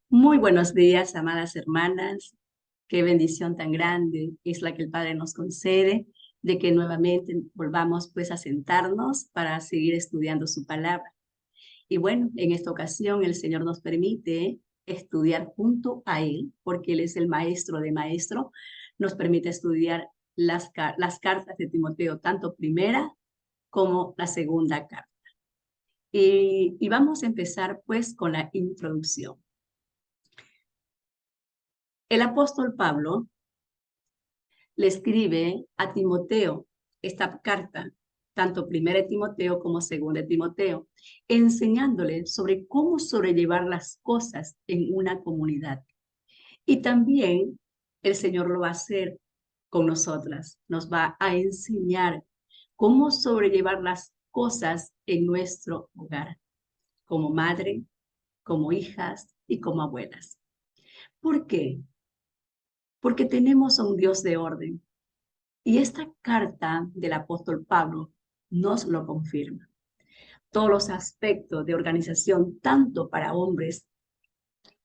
Muy buenos días, amadas hermanas. Qué bendición tan grande es la que el Padre nos concede de que nuevamente volvamos pues a sentarnos para seguir estudiando su palabra. Y bueno, en esta ocasión el Señor nos permite estudiar junto a Él, porque Él es el maestro de maestro, nos permite estudiar las cartas de Timoteo, tanto primera como la segunda carta. Y vamos a empezar pues con la introducción. El apóstol Pablo le escribe a Timoteo esta carta, tanto primera de Timoteo como segunda de Timoteo, enseñándole sobre cómo sobrellevar las cosas en una comunidad. Y también el Señor lo va a hacer con nosotras, nos va a enseñar cómo sobrellevar las cosas en nuestro hogar, como madre, como hijas y como abuelas. ¿Por qué? Porque tenemos a un Dios de orden. Y esta carta del apóstol Pablo nos lo confirma. Todos los aspectos de organización, tanto para hombres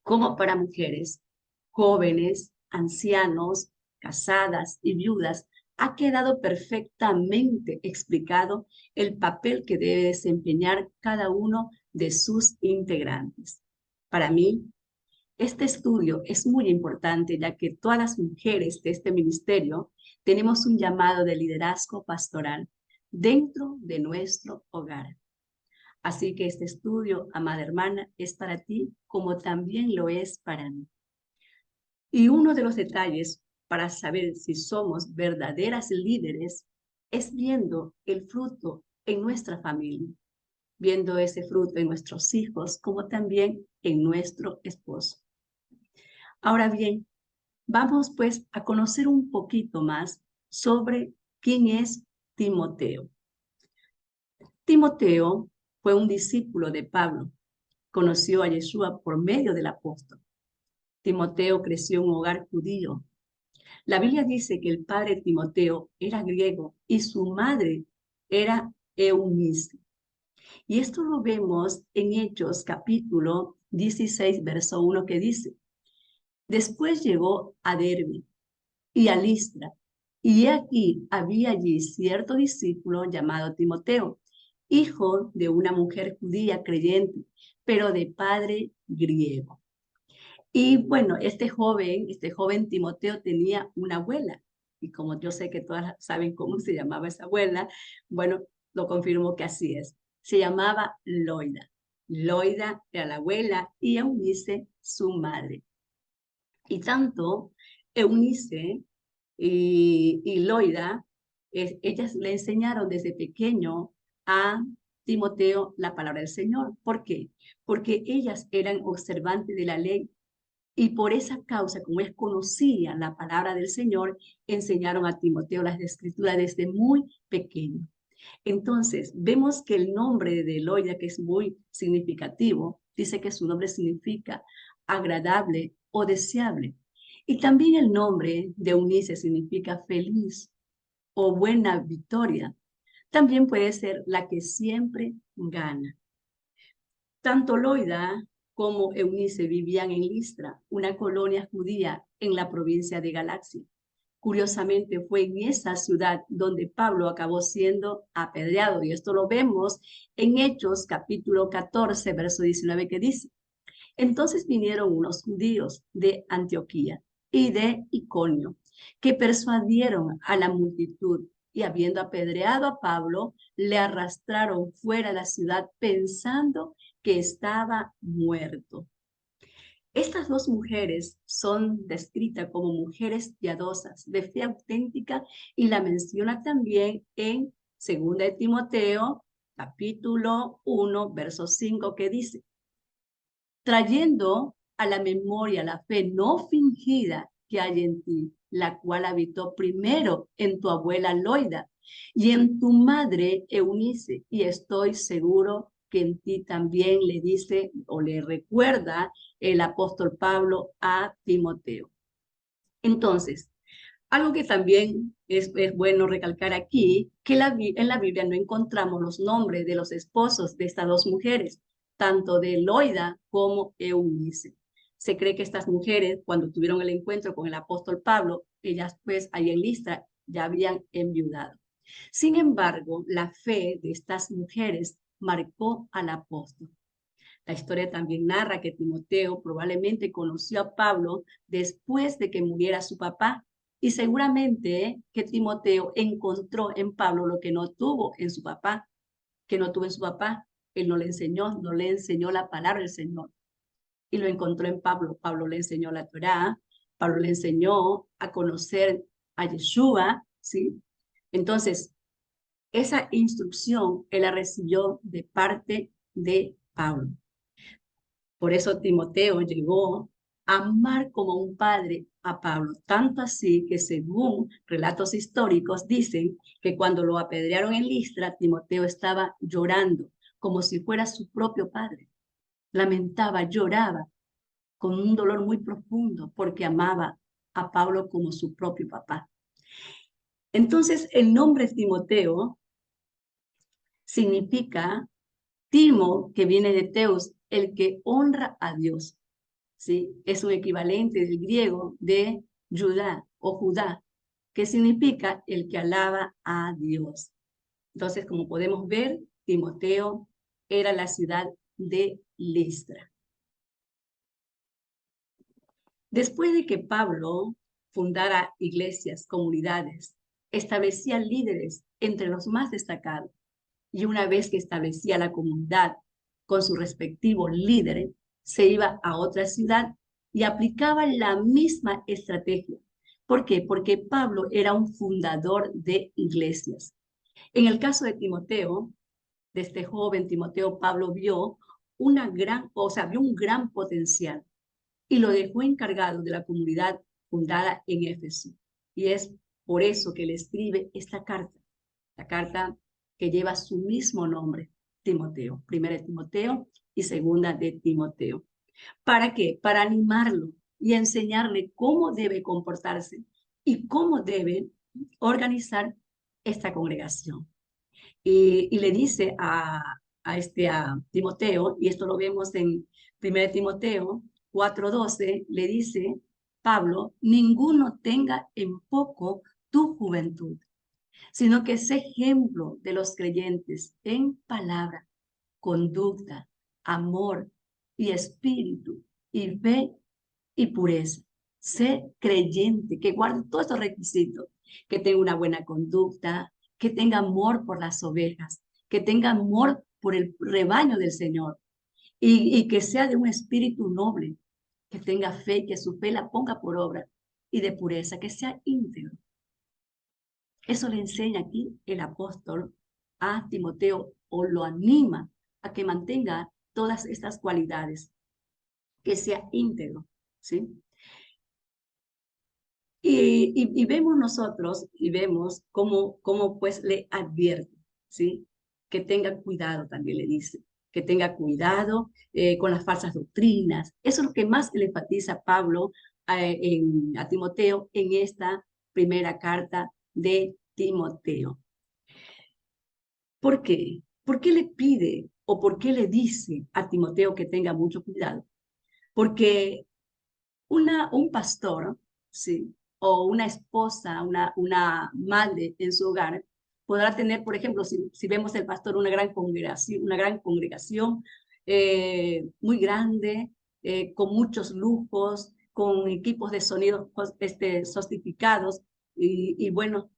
como para mujeres, jóvenes, ancianos, casadas y viudas, ha quedado perfectamente explicado el papel que debe desempeñar cada uno de sus integrantes. Para mí, este estudio es muy importante ya que todas las mujeres de este ministerio tenemos un llamado de liderazgo pastoral dentro de nuestro hogar. Así que este estudio, amada hermana, es para ti como también lo es para mí. Y uno de los detalles para saber si somos verdaderas líderes es viendo el fruto en nuestra familia, viendo ese fruto en nuestros hijos como también en nuestro esposo. Ahora bien, vamos pues a conocer un poquito más sobre quién es Timoteo. Timoteo fue un discípulo de Pablo, conoció a Yeshua por medio del apóstol. Timoteo creció en un hogar judío. La Biblia dice que el padre de Timoteo era griego y su madre era Eunice. Y esto lo vemos en Hechos capítulo 16, verso 1 que dice, después llegó a Derbe y a Listra. Y aquí había allí cierto discípulo llamado Timoteo, hijo de una mujer judía creyente, pero de padre griego. Y bueno, este joven Timoteo tenía una abuela. Y como yo sé que todas saben cómo se llamaba esa abuela, bueno, lo confirmo que así es. Se llamaba Loida. Loida era la abuela y Eunice su madre. Y tanto Eunice y Loida, ellas le enseñaron desde pequeño a Timoteo la palabra del Señor. ¿Por qué? Porque ellas eran observantes de la ley y por esa causa, como ellas conocían la palabra del Señor, enseñaron a Timoteo las escrituras desde muy pequeño. Entonces, vemos que el nombre de Loida, que es muy significativo, dice que su nombre significa agradable o deseable. Y también el nombre de Eunice significa feliz o buena victoria. También puede ser la que siempre gana. Tanto Loida como Eunice vivían en Listra, una colonia judía en la provincia de Galacia. Curiosamente, fue en esa ciudad donde Pablo acabó siendo apedreado, y esto lo vemos en Hechos capítulo 14, verso 19, que dice, entonces vinieron unos judíos de Antioquía y de Iconio, que persuadieron a la multitud y habiendo apedreado a Pablo, le arrastraron fuera de la ciudad pensando que estaba muerto. Estas dos mujeres son descritas como mujeres piadosas, de fe auténtica, y la menciona también en 2 de Timoteo, capítulo 1, verso 5, que dice, trayendo a la memoria la fe no fingida que hay en ti, la cual habitó primero en tu abuela Loida y en tu madre Eunice, y estoy seguro que en ti también le dice o le recuerda el apóstol Pablo a Timoteo. Entonces, algo que también es bueno recalcar aquí, que en la Biblia no encontramos los nombres de los esposos de estas dos mujeres, tanto de Loida como Eunice. Se cree que estas mujeres, cuando tuvieron el encuentro con el apóstol Pablo, ellas pues ahí en Listra ya habían enviudado. Sin embargo, la fe de estas mujeres marcó al apóstol. La historia también narra que Timoteo probablemente conoció a Pablo después de que muriera su papá y seguramente que Timoteo encontró en Pablo lo que no tuvo en su papá, que no tuvo en su papá. Él no le enseñó la palabra del Señor y lo encontró en Pablo. Pablo le enseñó la Torá, Pablo le enseñó a conocer a Yeshua, ¿sí? Entonces, esa instrucción él la recibió de parte de Pablo. Por eso Timoteo llegó a amar como un padre a Pablo, tanto así que según relatos históricos dicen que cuando lo apedrearon en Listra, Timoteo estaba llorando como si fuera su propio padre. Lamentaba, lloraba con un dolor muy profundo porque amaba a Pablo como su propio papá. Entonces, el nombre Timoteo significa Timo, que viene de Teos, el que honra a Dios. ¿Sí? Es un equivalente del griego de Judá o Judá, que significa el que alaba a Dios. Entonces, como podemos ver, Timoteo era la ciudad de Listra. Después de que Pablo fundara iglesias, comunidades, establecía líderes entre los más destacados, y una vez que establecía la comunidad con su respectivo líder, se iba a otra ciudad y aplicaba la misma estrategia. ¿Por qué? Porque Pablo era un fundador de iglesias. En el caso de Timoteo, de este joven Timoteo, Pablo vio vio un gran potencial y lo dejó encargado de la comunidad fundada en Éfeso. Y es por eso que le escribe esta carta, la carta que lleva su mismo nombre, Timoteo, primera de Timoteo y segunda de Timoteo. ¿Para qué? Para animarlo y enseñarle cómo debe comportarse y cómo debe organizar esta congregación. Y le dice a Timoteo, y esto lo vemos en 1 Timoteo 4:12, le dice Pablo, ninguno tenga en poco tu juventud, sino que sé ejemplo de los creyentes en palabra, conducta, amor y espíritu, y fe y pureza. Sé creyente, que guarde todos estos requisitos, que tenga una buena conducta, que tenga amor por las ovejas, que tenga amor por el rebaño del Señor y que sea de un espíritu noble, que tenga fe, que su fe la ponga por obra y de pureza, que sea íntegro. Eso le enseña aquí el apóstol a Timoteo o lo anima a que mantenga todas estas cualidades, que sea íntegro, ¿sí? Y vemos nosotros y vemos cómo pues le advierte, ¿sí? Que tenga cuidado, también le dice, que tenga cuidado con las falsas doctrinas. Eso es lo que más le enfatiza Pablo a Timoteo en esta primera carta de Timoteo. ¿Por qué? ¿Por qué le pide o por qué le dice a Timoteo que tenga mucho cuidado? Porque un pastor, ¿sí? O una esposa, una madre en su hogar, podrá tener, por ejemplo, si vemos el pastor, una gran congregación muy grande, con muchos lujos, con equipos de sonido sofisticados, y bueno,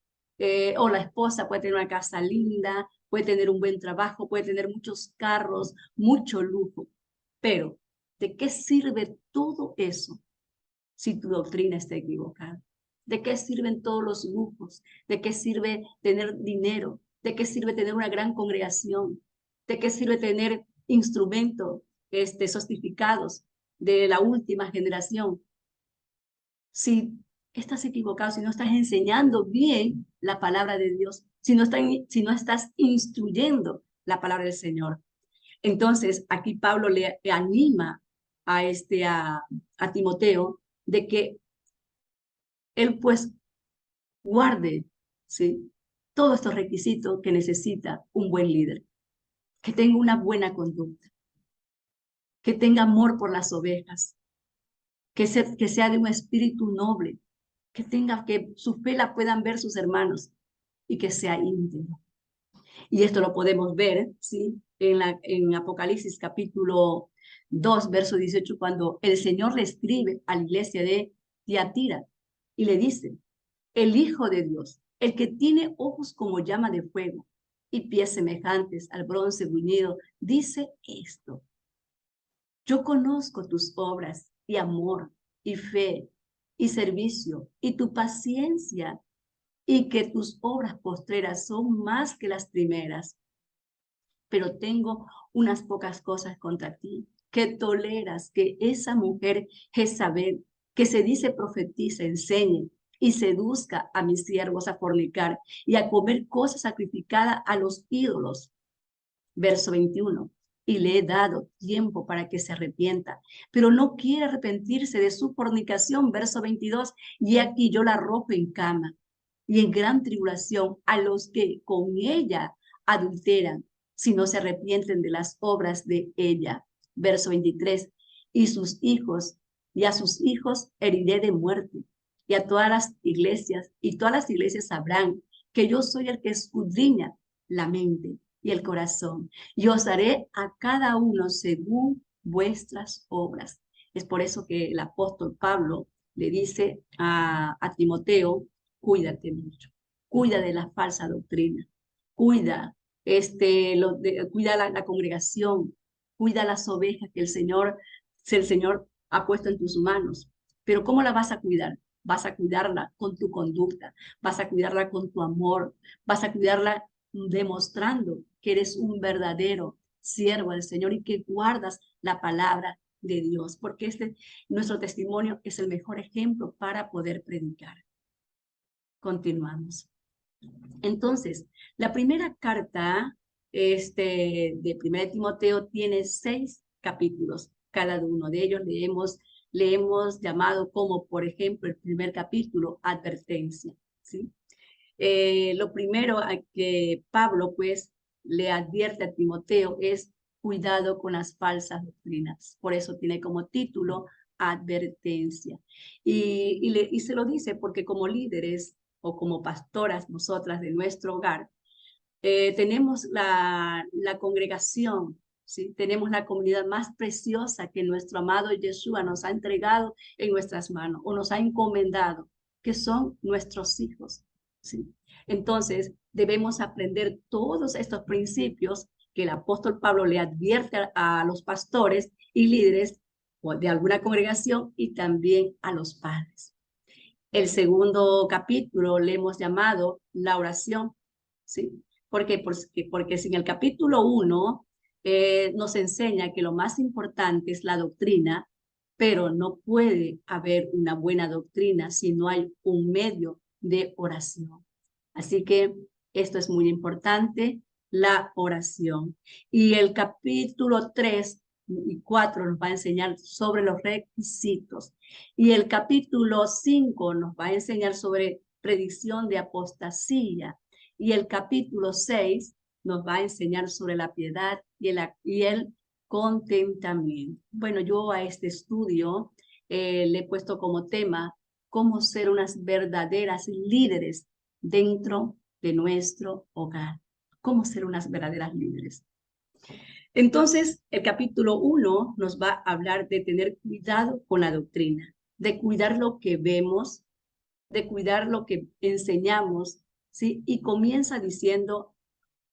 o la esposa puede tener una casa linda, puede tener un buen trabajo, puede tener muchos carros, mucho lujo, pero ¿de qué sirve todo eso si tu doctrina está equivocada? ¿De qué sirven todos los lujos? ¿De qué sirve tener dinero? ¿De qué sirve tener una gran congregación? ¿De qué sirve tener instrumentos sofisticados de la última generación? Si estás equivocado, si no estás enseñando bien la palabra de Dios, si no estás instruyendo la palabra del Señor. Entonces, aquí Pablo le anima a Timoteo de que él pues guarde, ¿sí? Todos estos requisitos que necesita un buen líder, que tenga una buena conducta, que tenga amor por las ovejas, que sea de un espíritu noble, que su fe la puedan ver sus hermanos y que sea íntegro. Y esto lo podemos ver, ¿sí? En Apocalipsis capítulo 2, verso 18, cuando el Señor le escribe a la iglesia de Tiatira y le dice, el Hijo de Dios, el que tiene ojos como llama de fuego y pies semejantes al bronce bruñido, dice esto: yo conozco tus obras y amor y fe y servicio y tu paciencia y que tus obras postreras son más que las primeras. Pero tengo unas pocas cosas contra ti, que toleras que esa mujer Jezabel, que se dice profetiza, enseñe y seduzca a mis siervos a fornicar y a comer cosas sacrificadas a los ídolos. Verso 21. Y le he dado tiempo para que se arrepienta, pero no quiere arrepentirse de su fornicación. Verso 22. Y aquí yo la arrojo en cama y en gran tribulación a los que con ella adulteran, si no se arrepienten de las obras de ella. Verso 23. Y sus hijos, y a sus hijos heriré de muerte, y a todas las iglesias, y todas las iglesias sabrán que yo soy el que escudriña la mente y el corazón, y os daré a cada uno según vuestras obras. Es por eso que el apóstol Pablo le dice a Timoteo, cuídate mucho, cuida de la falsa doctrina, cuida, cuida la congregación, cuida las ovejas que el Señor ha puesto en tus manos. Pero ¿cómo la vas a cuidar? Vas a cuidarla con tu conducta, vas a cuidarla con tu amor, vas a cuidarla demostrando que eres un verdadero siervo del Señor y que guardas la palabra de Dios, porque nuestro testimonio es el mejor ejemplo para poder predicar. Continuamos. Entonces, la primera carta de 1 Timoteo tiene 6 capítulos. Cada uno de ellos le hemos llamado como, por ejemplo, el primer capítulo, advertencia, ¿sí? Lo primero a que Pablo, pues, le advierte a Timoteo es cuidado con las falsas doctrinas. Por eso tiene como título advertencia. Y se lo dice porque como líderes o como pastoras nosotras de nuestro hogar, tenemos la congregación, ¿sí? Tenemos la comunidad más preciosa que nuestro amado Yeshua nos ha entregado en nuestras manos o nos ha encomendado, que son nuestros hijos, ¿sí? Entonces, debemos aprender todos estos principios que el apóstol Pablo le advierte a los pastores y líderes de alguna congregación y también a los padres. El segundo capítulo le hemos llamado la oración, ¿sí? ¿Por qué? Porque si en el capítulo 1 nos enseña que lo más importante es la doctrina, pero no puede haber una buena doctrina si no hay un medio de oración. Así que esto es muy importante, la oración. Y el capítulo 3 y 4 nos va a enseñar sobre los requisitos. Y el capítulo 5 nos va a enseñar sobre predicción de apostasía. Y el capítulo 6 nos va a enseñar sobre la piedad y el contentamiento. Bueno, yo a este estudio le he puesto como tema cómo ser unas verdaderas líderes dentro de nuestro hogar. Cómo ser unas verdaderas líderes. Entonces, el capítulo 1 nos va a hablar de tener cuidado con la doctrina, de cuidar lo que vemos, de cuidar lo que enseñamos, ¿sí? Y comienza diciendo,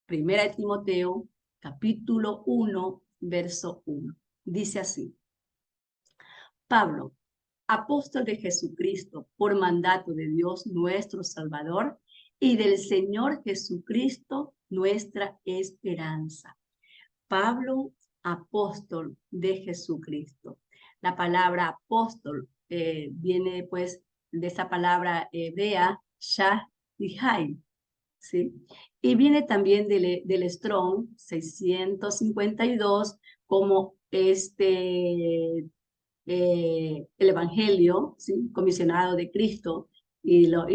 1 Timoteo, capítulo 1, verso 1. Dice así: Pablo, apóstol de Jesucristo, por mandato de Dios nuestro Salvador y del Señor Jesucristo, nuestra esperanza. Pablo, apóstol de Jesucristo. La palabra apóstol viene pues de esa palabra hebrea, Shah-Dihai, ¿sí? Y viene también del Strong 652 como el Evangelio, ¿sí? Comisionado de Cristo, y lo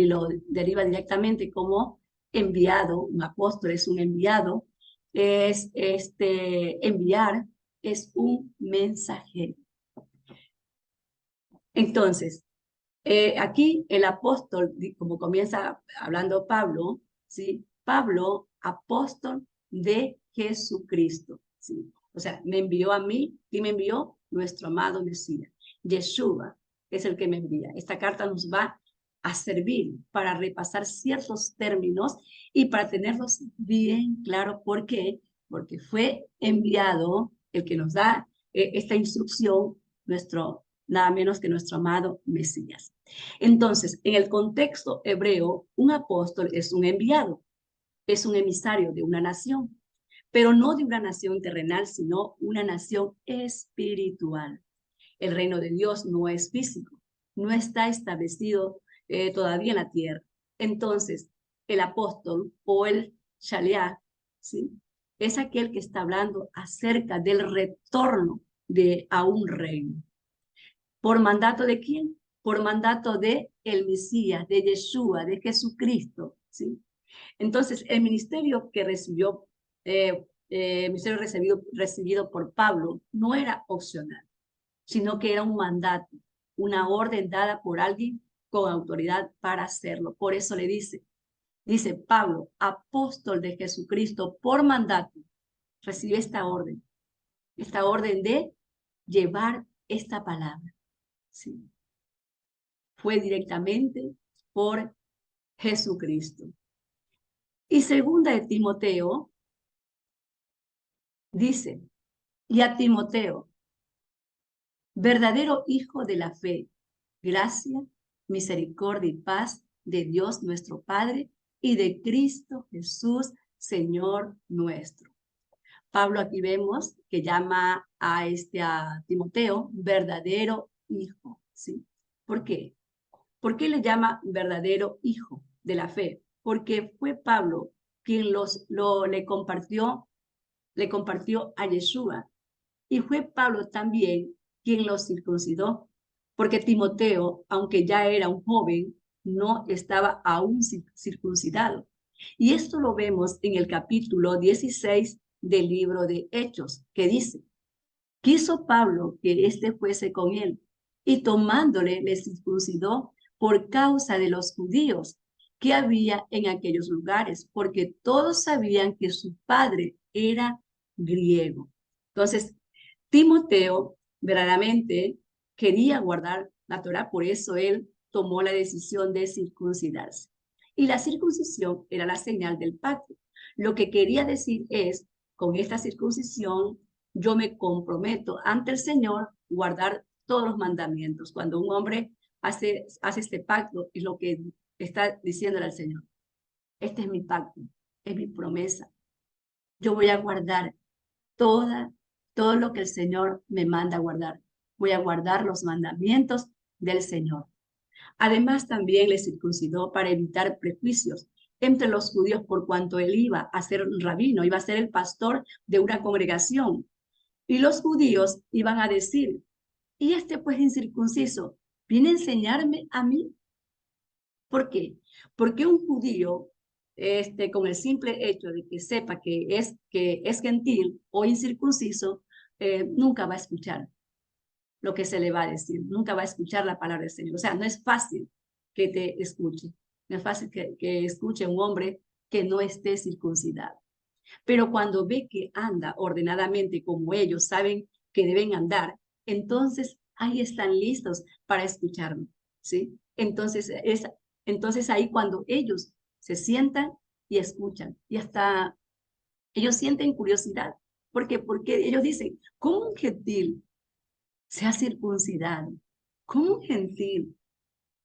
deriva directamente como enviado. Un apóstol es un enviado, enviar es un mensajero. Entonces, aquí el apóstol, como comienza hablando Pablo, ¿sí? Pablo, apóstol de Jesucristo, ¿sí? O sea, me envió a mí y me envió nuestro amado Mesías. Yeshua es el que me envía. Esta carta nos va a servir para repasar ciertos términos y para tenerlos bien claros. ¿Por qué? Porque fue enviado el que nos da esta instrucción, nada menos que nuestro amado Mesías. Entonces, en el contexto hebreo, un apóstol es un enviado, es un emisario de una nación, pero no de una nación terrenal, sino una nación espiritual. El reino de Dios no es físico, no está establecido todavía en la tierra. Entonces, el apóstol o el shaliach, ¿sí? Es aquel que está hablando acerca del retorno a un reino. ¿Por mandato de quién? Por mandato de el Mesías, de Yeshua, de Jesucristo, ¿sí? Entonces, el ministerio que recibió, ministerio recibido por Pablo, no era opcional, sino que era un mandato, una orden dada por alguien con autoridad para hacerlo. Por eso le dice Pablo, apóstol de Jesucristo, por mandato, recibió esta orden de llevar esta palabra. Sí. Fue directamente por Jesucristo. Y segunda de Timoteo dice, y a Timoteo, verdadero hijo de la fe, gracia, misericordia y paz de Dios nuestro Padre y de Cristo Jesús, Señor nuestro. Pablo aquí vemos que llama a Timoteo verdadero hijo, ¿sí? ¿Por qué? ¿Por qué le llama verdadero hijo de la fe? Porque fue Pablo quien le compartió a Yeshua. Y fue Pablo también quien los circuncidó, porque Timoteo, aunque ya era un joven, no estaba aún circuncidado. Y esto lo vemos en el capítulo 16 del libro de Hechos, que dice, quiso Pablo que éste fuese con él, y tomándole le circuncidó por causa de los judíos que había en aquellos lugares, porque todos sabían que su padre era griego. Entonces, Timoteo verdaderamente quería guardar la Torá, por eso él tomó la decisión de circuncidarse. Y la circuncisión era la señal del pacto. Lo que quería decir es, con esta circuncisión, yo me comprometo ante el Señor guardar todos los mandamientos. Cuando un hombre hace este pacto, es lo que está diciéndole al Señor. Este es mi pacto, es mi promesa. Yo voy a guardar todo lo que el Señor me manda a guardar. Voy a guardar los mandamientos del Señor. Además, también le circuncidó para evitar prejuicios entre los judíos por cuanto él iba a ser un rabino, iba a ser el pastor de una congregación. Y los judíos iban a decir, y este pues incircunciso, ¿viene a enseñarme a mí? ¿Por qué? Porque un judío, con el simple hecho de que sepa que es gentil o incircunciso, nunca va a escuchar lo que se le va a decir, nunca va a escuchar la palabra del Señor. O sea, no es fácil que te escuche, no es fácil que escuche un hombre que no esté circuncidado. Pero cuando ve que anda ordenadamente como ellos saben que deben andar, entonces ahí están listos para escucharme, ¿sí? Entonces ahí cuando ellos se sientan y escuchan, y hasta ellos sienten curiosidad. ¿Por qué? Porque ellos dicen, ¿cómo un gentil se ha circuncidado? ¿Cómo un gentil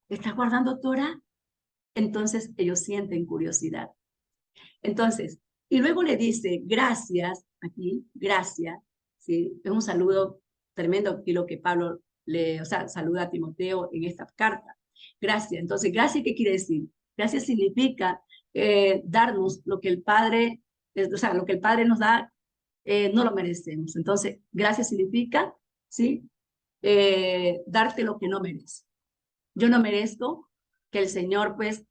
está guardando Torah? Entonces ellos sienten curiosidad. Entonces, y luego le dice, gracias, aquí, gracias, ¿sí? Es un saludo tremendo aquí lo que Pablo saluda a Timoteo en esta carta. Gracias. Entonces, gracias, ¿qué quiere decir? Gracias significa darnos lo que el Padre, lo que el Padre nos da, no lo merecemos. Entonces, gracias significa, ¿sí? Darte lo que no mereces. Yo no merezco que el Señor, pues,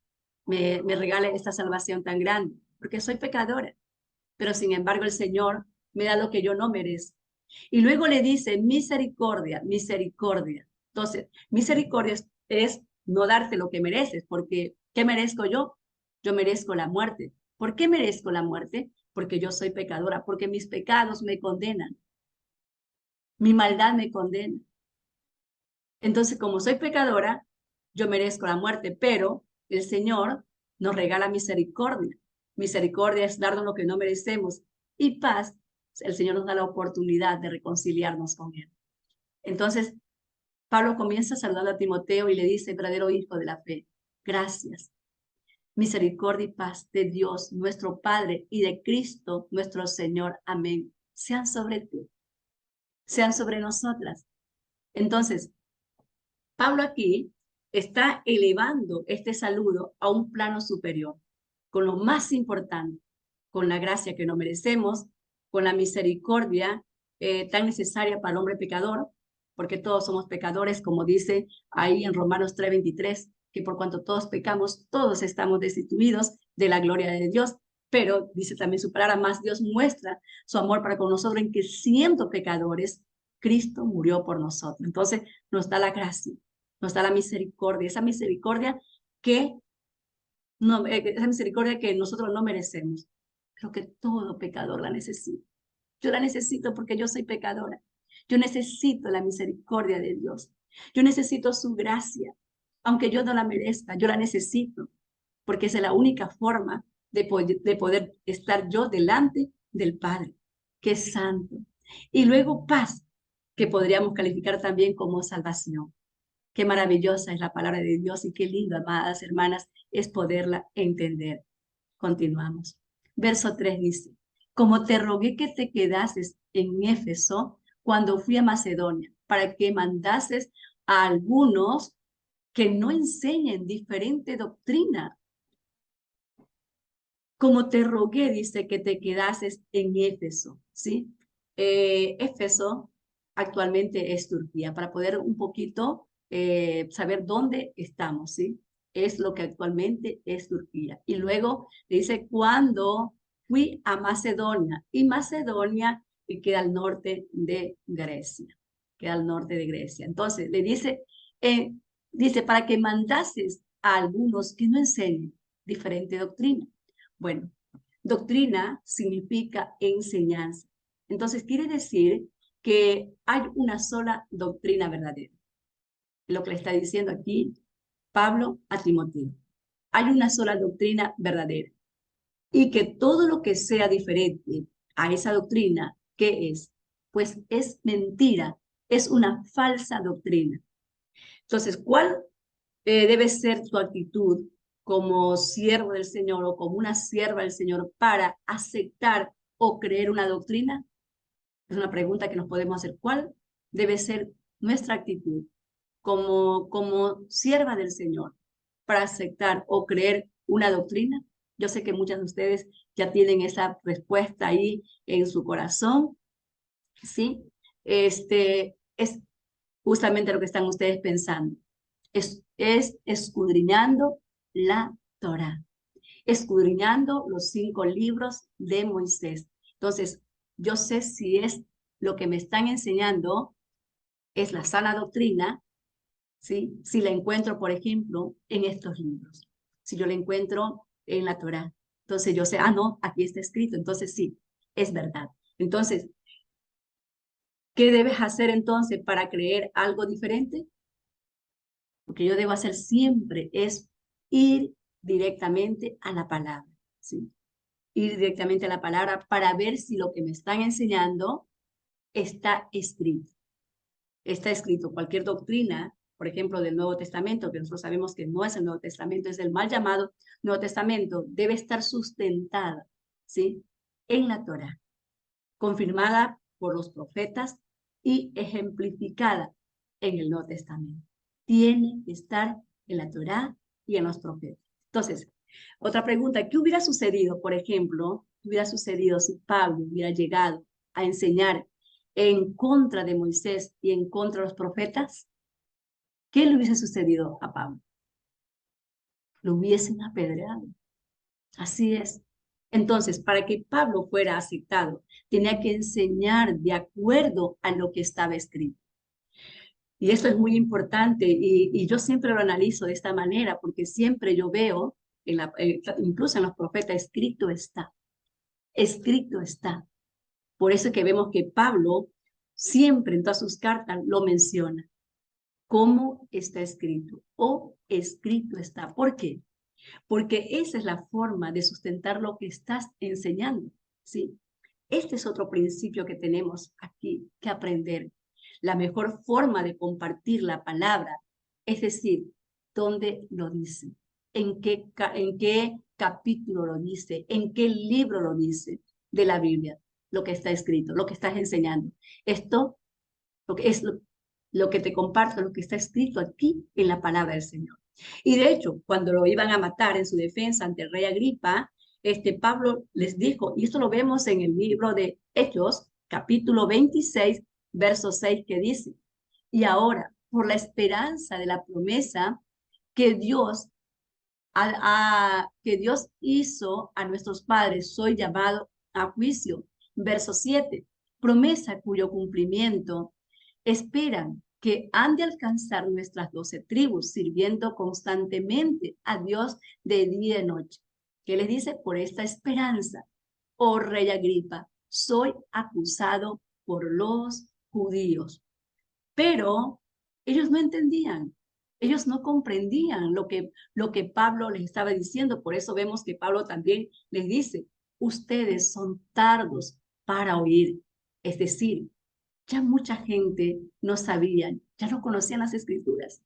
me regale esta salvación tan grande, porque soy pecadora, pero sin embargo el Señor me da lo que yo no merezco. Y luego le dice, misericordia, misericordia. Entonces, misericordia es no darte lo que mereces, porque ¿qué merezco yo? Yo merezco la muerte. ¿Por qué merezco la muerte? Porque yo soy pecadora, porque mis pecados me condenan, mi maldad me condena. Entonces, como soy pecadora, yo merezco la muerte, pero el Señor nos regala misericordia. Misericordia es darnos lo que no merecemos y paz. El Señor nos da la oportunidad de reconciliarnos con Él. Entonces, Pablo comienza saludando a Timoteo y le dice, verdadero hijo de la fe, gracias, misericordia y paz de Dios, nuestro Padre, y de Cristo, nuestro Señor. Amén. Sean sobre ti, sean sobre nosotras. Entonces, Pablo aquí está elevando este saludo a un plano superior, con lo más importante, con la gracia que no merecemos, con la misericordia tan necesaria para el hombre pecador, porque todos somos pecadores, como dice ahí en Romanos 3:23, que por cuanto todos pecamos, todos estamos destituidos de la gloria de Dios. Pero dice también su palabra, más Dios muestra su amor para con nosotros en que siendo pecadores, Cristo murió por nosotros. Entonces nos da la gracia, nos da la misericordia, que esa misericordia que nosotros no merecemos, pero que todo pecador la necesita. Yo la necesito porque yo soy pecadora. Yo necesito la misericordia de Dios. Yo necesito su gracia. Aunque yo no la merezca, yo la necesito porque es la única forma de poder estar yo delante del Padre, que es santo. Y luego paz, que podríamos calificar también como salvación. Qué maravillosa es la palabra de Dios y qué lindo, amadas hermanas, es poderla entender. Continuamos. Verso 3 dice, como te rogué que te quedases en Éfeso cuando fui a Macedonia, para que mandases a algunos que no enseñen diferente doctrina. Como te rogué, dice, que te quedases en Éfeso, ¿sí? Éfeso actualmente es Turquía, para poder un poquito saber dónde estamos, ¿sí? Es lo que actualmente es Turquía. Y luego le dice, cuando fui a Macedonia, y Macedonia queda al norte de Grecia, queda al norte de Grecia. Entonces le dice, para que mandases a algunos que no enseñen diferente doctrina. Bueno, doctrina significa enseñanza. Entonces quiere decir que hay una sola doctrina verdadera. Lo que le está diciendo aquí Pablo a Timoteo. Hay una sola doctrina verdadera. Y que todo lo que sea diferente a esa doctrina, ¿qué es? Pues es mentira, es una falsa doctrina. Entonces, ¿cuál debe ser tu actitud como siervo del Señor o como una sierva del Señor para aceptar o creer una doctrina? Es una pregunta que nos podemos hacer. ¿Cuál debe ser nuestra actitud como sierva del Señor para aceptar o creer una doctrina? Yo sé que muchas de ustedes ya tienen esa respuesta ahí en su corazón, ¿sí? Es justamente lo que están ustedes pensando. Es escudriñando la Torá, escudriñando los 5 libros de Moisés. Entonces, yo sé si es lo que me están enseñando, es la sana doctrina, ¿sí? Si la encuentro, por ejemplo, en estos libros, si yo la encuentro en la Torá. Entonces yo sé, no, aquí está escrito, entonces sí, es verdad. Entonces, ¿qué debes hacer entonces para creer algo diferente? Lo que yo debo hacer siempre es ir directamente a la palabra, ¿sí? Ir directamente a la palabra para ver si lo que me están enseñando está escrito. Está escrito cualquier doctrina, por ejemplo, del Nuevo Testamento, que nosotros sabemos que no es el Nuevo Testamento, es el mal llamado Nuevo Testamento, debe estar sustentada, ¿sí? En la Torá, confirmada por los profetas y ejemplificada en el Nuevo Testamento. Tiene que estar en la Torá y en los profetas. Entonces, otra pregunta, ¿qué hubiera sucedido, por ejemplo, qué hubiera sucedido si Pablo hubiera llegado a enseñar en contra de Moisés y en contra de los profetas? ¿Qué le hubiese sucedido a Pablo? Lo hubiesen apedreado. Así es. Entonces, para que Pablo fuera aceptado, tenía que enseñar de acuerdo a lo que estaba escrito. Y esto es muy importante y yo siempre lo analizo de esta manera porque siempre yo veo, incluso en los profetas, escrito está. Por eso es que vemos que Pablo siempre en todas sus cartas lo menciona, como está escrito o escrito está. ¿Por qué? Porque esa es la forma de sustentar lo que estás enseñando, ¿sí? Este es otro principio que tenemos aquí que aprender. La mejor forma de compartir la palabra, es decir, ¿dónde lo dice? ¿En qué capítulo lo dice? ¿En qué libro lo dice de la Biblia? Lo que está escrito, lo que estás enseñando. Esto lo que es lo que te comparto, lo que está escrito aquí en la palabra del Señor. Y de hecho, cuando lo iban a matar en su defensa ante el rey Agripa, Pablo les dijo, y esto lo vemos en el libro de Hechos, capítulo 26, verso 6, que dice, y ahora, por la esperanza de la promesa que que Dios hizo a nuestros padres, soy llamado a juicio. Verso 7, promesa cuyo cumplimiento esperan que han de alcanzar nuestras 12 tribus, sirviendo constantemente a Dios de día y de noche. ¿Qué les dice? Por esta esperanza, oh rey Agripa, soy acusado por los judíos. Pero ellos no entendían, ellos no comprendían lo que Pablo les estaba diciendo. Por eso vemos que Pablo también les dice, ustedes son tardos para oír. Es decir, ya mucha gente no sabía, ya no conocían las escrituras.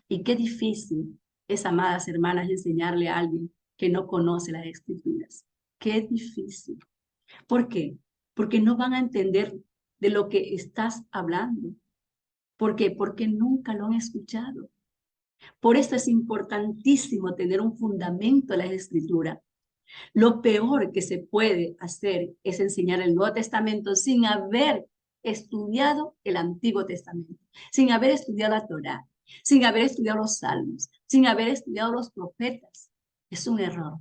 Y qué difícil es, amadas hermanas, enseñarle a alguien que no conoce las escrituras. Qué difícil. ¿Por qué? Porque no van a entender de lo que estás hablando. ¿Por qué? Porque nunca lo han escuchado. Por eso es importantísimo tener un fundamento en la escritura. Lo peor que se puede hacer es enseñar el Nuevo Testamento sin haber estudiado el Antiguo Testamento, sin haber estudiado la Torá, sin haber estudiado los Salmos, sin haber estudiado los profetas. Es un error.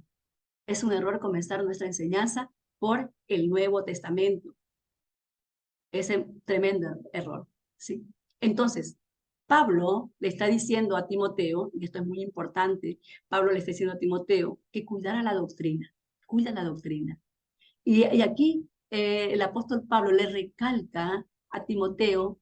Es un error comenzar nuestra enseñanza por el Nuevo Testamento. Es un tremendo error, ¿sí? Entonces, Pablo le está diciendo a Timoteo, y esto es muy importante, Pablo le está diciendo a Timoteo que cuidara la doctrina, cuida la doctrina. Y aquí el apóstol Pablo le recalca a Timoteo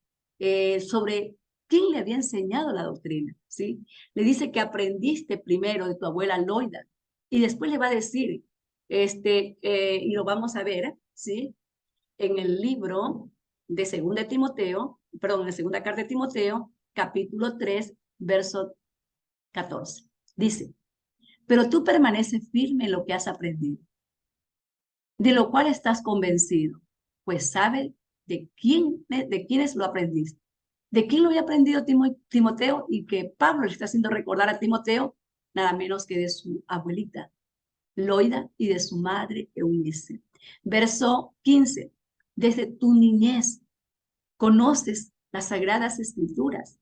sobre quién le había enseñado la doctrina, ¿sí? Le dice que aprendiste primero de tu abuela Loida, y después le va a decir, y lo vamos a ver, ¿sí? En el libro de segunda de Timoteo, perdón, en la segunda carta de Timoteo, capítulo 3, verso 14. Dice, pero tú permaneces firme en lo que has aprendido, de lo cual estás convencido, pues sabes de quiénes lo aprendiste. ¿De quién lo había aprendido Timoteo? Y que Pablo le está haciendo recordar a Timoteo, nada menos que de su abuelita, Loida, y de su madre, Eunice. Verso 15. Desde tu niñez conoces las sagradas escrituras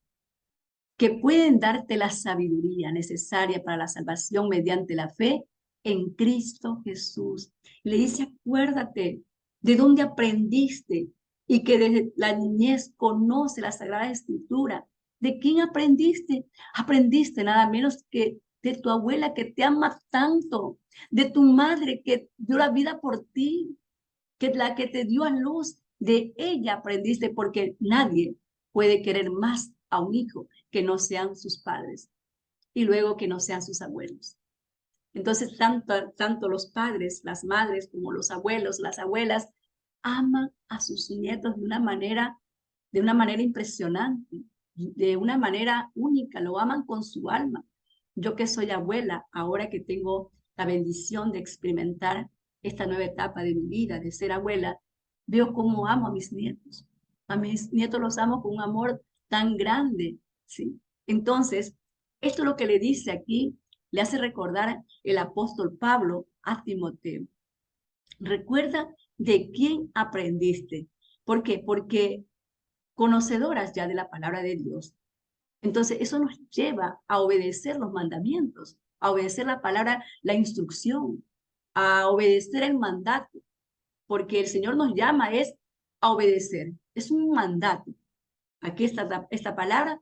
que pueden darte la sabiduría necesaria para la salvación mediante la fe en Cristo Jesús. Le dice, acuérdate de dónde aprendiste y que desde la niñez conoce la Sagrada Escritura. ¿De quién aprendiste? Aprendiste nada menos que de tu abuela que te ama tanto, de tu madre que dio la vida por ti, que la que te dio a luz. De ella aprendiste, porque nadie puede querer más a un hijo que no sean sus padres y luego que no sean sus abuelos. Entonces, tanto los padres, las madres, como los abuelos, las abuelas, aman a sus nietos de una manera impresionante, de una manera única, lo aman con su alma. Yo que soy abuela, ahora que tengo la bendición de experimentar esta nueva etapa de mi vida, de ser abuela, veo cómo amo a mis nietos. A mis nietos los amo con un amor tan grande, ¿sí? Entonces, esto es lo que le dice aquí, le hace recordar el apóstol Pablo a Timoteo. Recuerda de quién aprendiste. ¿Por qué? Porque conocedoras ya de la palabra de Dios. Entonces, eso nos lleva a obedecer los mandamientos, a obedecer la palabra, la instrucción, a obedecer el mandato, porque el Señor nos llama es a obedecer. Es un mandato. Aquí está esta palabra,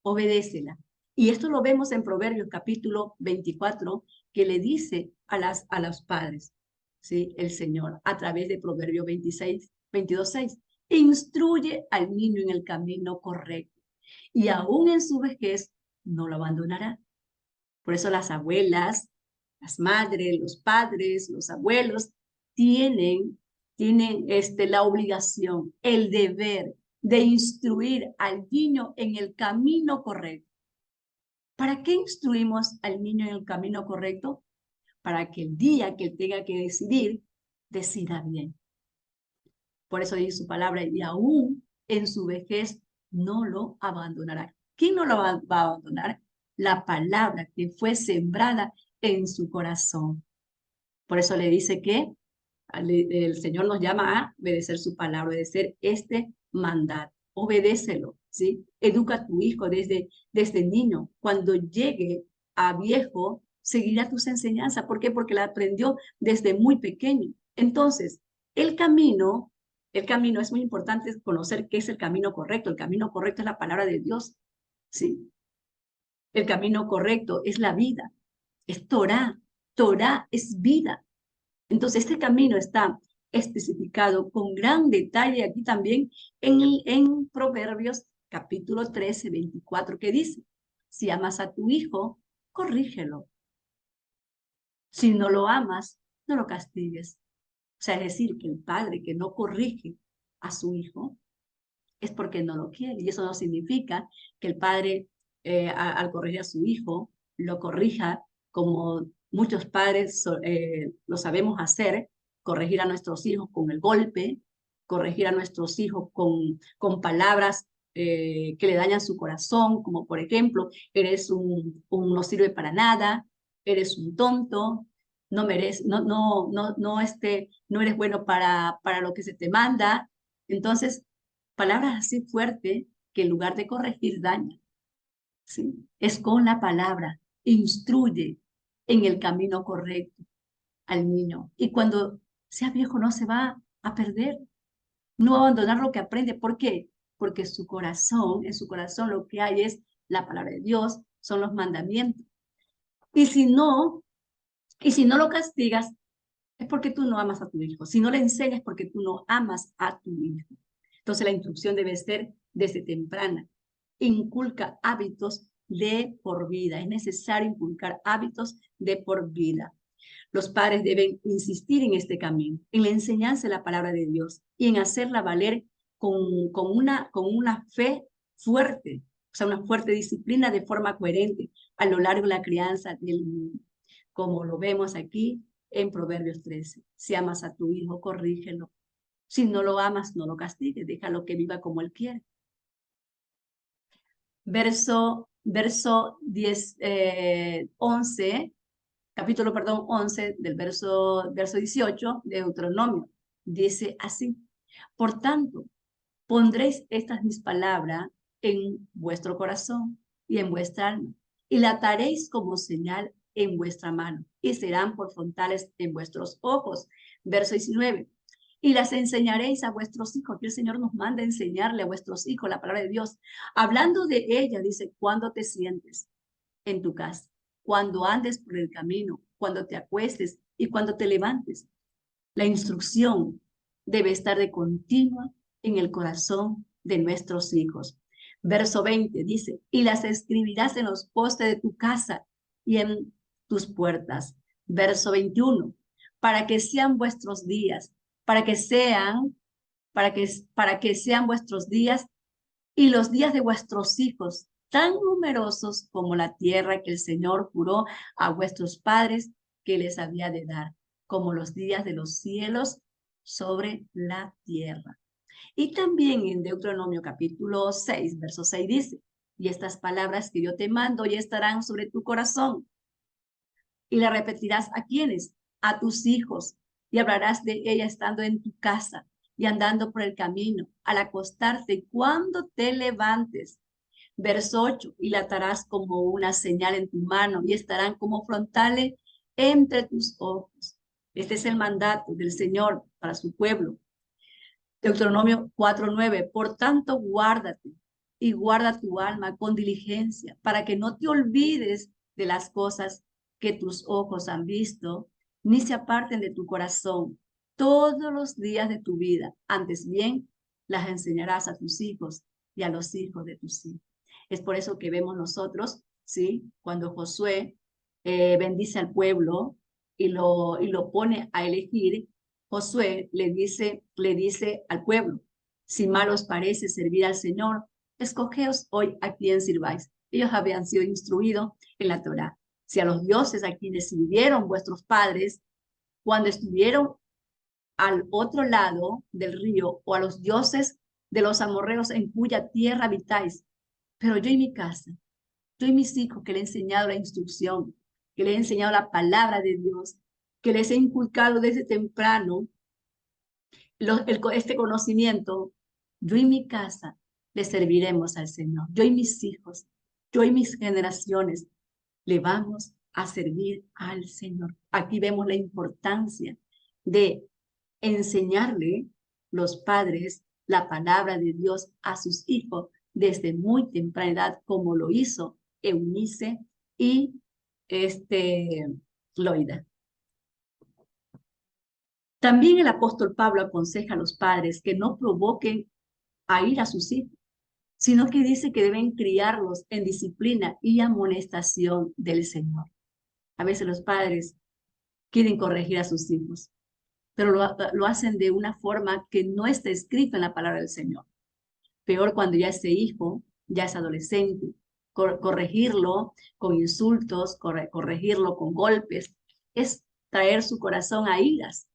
obedécela. Y esto lo vemos en Proverbios capítulo 24, que le dice a los padres, ¿sí? El Señor, a través de Proverbios 22:6, instruye al niño en el camino correcto, y aún en su vejez no lo abandonará. Por eso las abuelas, las madres, los padres, los abuelos tienen la obligación, el deber de instruir al niño en el camino correcto. ¿Para qué instruimos al niño en el camino correcto? Para que el día que él tenga que decidir, decida bien. Por eso dice su palabra, y aún en su vejez no lo abandonará. ¿Quién no lo va a abandonar? La palabra que fue sembrada en su corazón. Por eso le dice que el Señor nos llama a obedecer su palabra, obedecer este mandato. Obedécelo, ¿sí? Educa a tu hijo desde niño. Cuando llegue a viejo, seguirá tus enseñanzas. ¿Por qué? Porque la aprendió desde muy pequeño. Entonces, el camino es muy importante conocer qué es el camino correcto. El camino correcto es la palabra de Dios, ¿sí? El camino correcto es la vida, es Torah. Torah es vida. Entonces, este camino está especificado con gran detalle aquí también en Proverbios capítulo 13:24, que dice, si amas a tu hijo, corrígelo. Si no lo amas, no lo castigues. O sea, es decir, que el padre que no corrige a su hijo es porque no lo quiere. Y eso no significa que el padre, al corregir a su hijo, lo corrija como muchos padres lo sabemos hacer, corregir a nuestros hijos con el golpe, corregir a nuestros hijos con palabras que le dañan su corazón, como por ejemplo, no sirve para nada, eres un tonto, no mereces, no eres bueno para lo que se te manda. Entonces, palabras así fuertes que en lugar de corregir daña, ¿sí? Es con la palabra, instruye en el camino correcto al niño. Y cuando sea viejo no se va a perder, no va a abandonar lo que aprende. ¿Por qué? Porque en su corazón lo que hay es la palabra de Dios, son los mandamientos. Y si no lo castigas, es porque tú no amas a tu hijo. Si no le enseñas, es porque tú no amas a tu hijo. Entonces la instrucción debe ser desde temprana. Inculca hábitos de por vida. Es necesario inculcar hábitos de por vida. Los padres deben insistir en este camino, en la enseñanza de la palabra de Dios y en hacerla valer con una fe fuerte, o sea, una fuerte disciplina de forma coherente a lo largo de la crianza del niño, como lo vemos aquí en Proverbios 13. Si amas a tu hijo, corrígelo. Si no lo amas, no lo castigues, déjalo que viva como él quiere. Verso 10, 11, capítulo, perdón, 11 del verso 18 de Deuteronomio. Dice así, por tanto, pondréis estas mis palabras en vuestro corazón y en vuestra alma, y la ataréis como señal en vuestra mano, y serán por frontales en vuestros ojos. Verso 19. Y las enseñaréis a vuestros hijos. Aquí el Señor nos manda a enseñarle a vuestros hijos la palabra de Dios. Hablando de ella, dice, cuando te sientes en tu casa, cuando andes por el camino, cuando te acuestes y cuando te levantes. La instrucción debe estar de continua en el corazón de nuestros hijos. Verso 20 dice, y las escribirás en los postes de tu casa y en tus puertas. Verso 21, para que sean vuestros días, para que sean vuestros días y los días de vuestros hijos tan numerosos como la tierra que el Señor juró a vuestros padres que les había de dar, como los días de los cielos sobre la tierra. Y también en Deuteronomio capítulo 6, verso 6 dice, y estas palabras que yo te mando ya estarán sobre tu corazón. Y la repetirás a quienes, a tus hijos, y hablarás de ella estando en tu casa y andando por el camino, al acostarte y cuando te levantes. Verso 8, y la atarás como una señal en tu mano y estarán como frontales entre tus ojos. Este es el mandato del Señor para su pueblo. Deuteronomio 4:9, por tanto, guárdate y guarda tu alma con diligencia, para que no te olvides de las cosas que tus ojos han visto, ni se aparten de tu corazón todos los días de tu vida. Antes bien, las enseñarás a tus hijos y a los hijos de tus hijos. Es por eso que vemos nosotros, ¿sí? Cuando Josué bendice al pueblo y lo pone a elegir, Josué le dice al pueblo, si mal os parece servir al Señor, escogeos hoy a quién sirváis. Ellos habían sido instruidos en la Torá. Si a los dioses a quienes sirvieron vuestros padres cuando estuvieron al otro lado del río, o a los dioses de los amorreos en cuya tierra habitáis, pero yo y mi casa, yo y mis hijos que le he enseñado la instrucción, que le he enseñado la palabra de Dios, que les he inculcado desde temprano este conocimiento, yo y mi casa le serviremos al Señor. Yo y mis hijos, yo y mis generaciones le vamos a servir al Señor. Aquí vemos la importancia de enseñarle los padres la palabra de Dios a sus hijos desde muy temprana edad, como lo hizo Eunice y Loida. También el apóstol Pablo aconseja a los padres que no provoquen a ir a sus hijos, sino que dice que deben criarlos en disciplina y amonestación del Señor. A veces los padres quieren corregir a sus hijos, pero lo hacen de una forma que no está escrito en la palabra del Señor. Peor cuando ya ese hijo ya es adolescente, corregirlo con insultos, corregirlo con golpes, es traer su corazón a iras.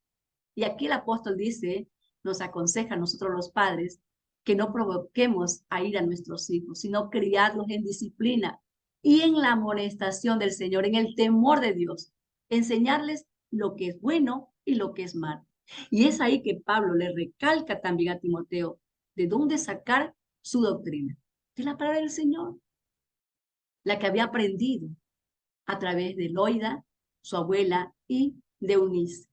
Y aquí el apóstol dice, nos aconseja a nosotros los padres, que no provoquemos a ir a nuestros hijos, sino criarlos en disciplina y en la amonestación del Señor, en el temor de Dios, enseñarles lo que es bueno y lo que es malo. Y es ahí que Pablo le recalca también a Timoteo de dónde sacar su doctrina, de la palabra del Señor, la que había aprendido a través de Loida, su abuela, y de Eunice,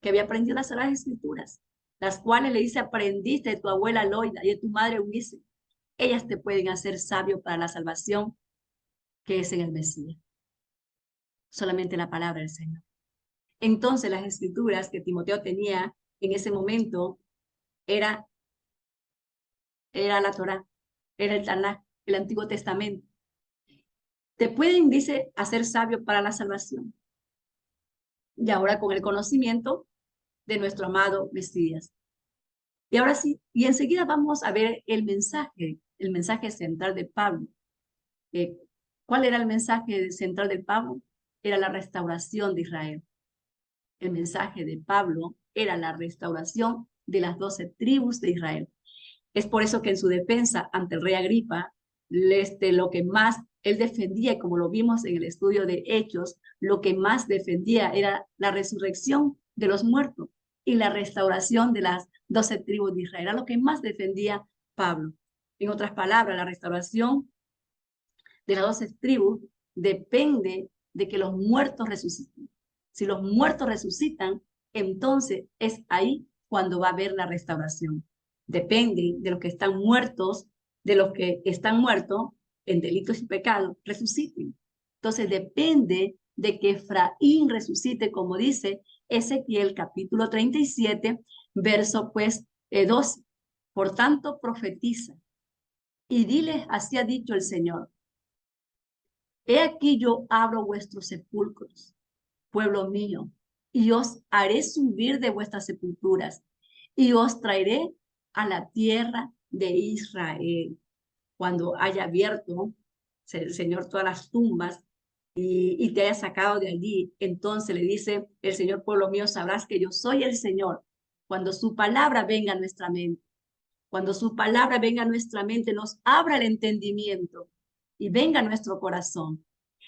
que había aprendido las Sagradas Escrituras, las cuales le dice, aprendiste de tu abuela Loida y de tu madre Eunice. Ellas te pueden hacer sabio para la salvación que es en el Mesías. Solamente la palabra del Señor. Entonces las escrituras que Timoteo tenía en ese momento era la Torá, era el Tanaj, el Antiguo Testamento. Te pueden, dice, hacer sabio para la salvación. Y ahora con el conocimiento de nuestro amado Mesías. Y ahora sí, y enseguida vamos a ver el mensaje central de Pablo. ¿Cuál era el mensaje central de Pablo? Era la restauración de Israel. El mensaje de Pablo era la restauración de las 12 tribus de Israel. Es por eso que en su defensa ante el rey Agripa, lo que más él defendía, como lo vimos en el estudio de Hechos, lo que más defendía era la resurrección de los muertos y la restauración de las 12 tribus de Israel. Era lo que más defendía Pablo. En otras palabras, la restauración de las 12 tribus depende de que los muertos resuciten. Si los muertos resucitan, entonces es ahí cuando va a haber la restauración. Depende de los que están muertos, de los que están muertos en delitos y pecados, resuciten. Entonces depende de que Efraín resucite, como dice Ezequiel capítulo 37, verso 12. Por tanto, profetiza y diles, así ha dicho el Señor. He aquí yo abro vuestros sepulcros, pueblo mío, y os haré subir de vuestras sepulturas, y os traeré a la tierra de Israel. Cuando haya abierto el Señor todas las tumbas y te haya sacado de allí, entonces le dice el Señor, pueblo mío, sabrás que yo soy el Señor. Cuando su palabra venga a nuestra mente, cuando su palabra venga a nuestra mente, nos abra el entendimiento y venga a nuestro corazón.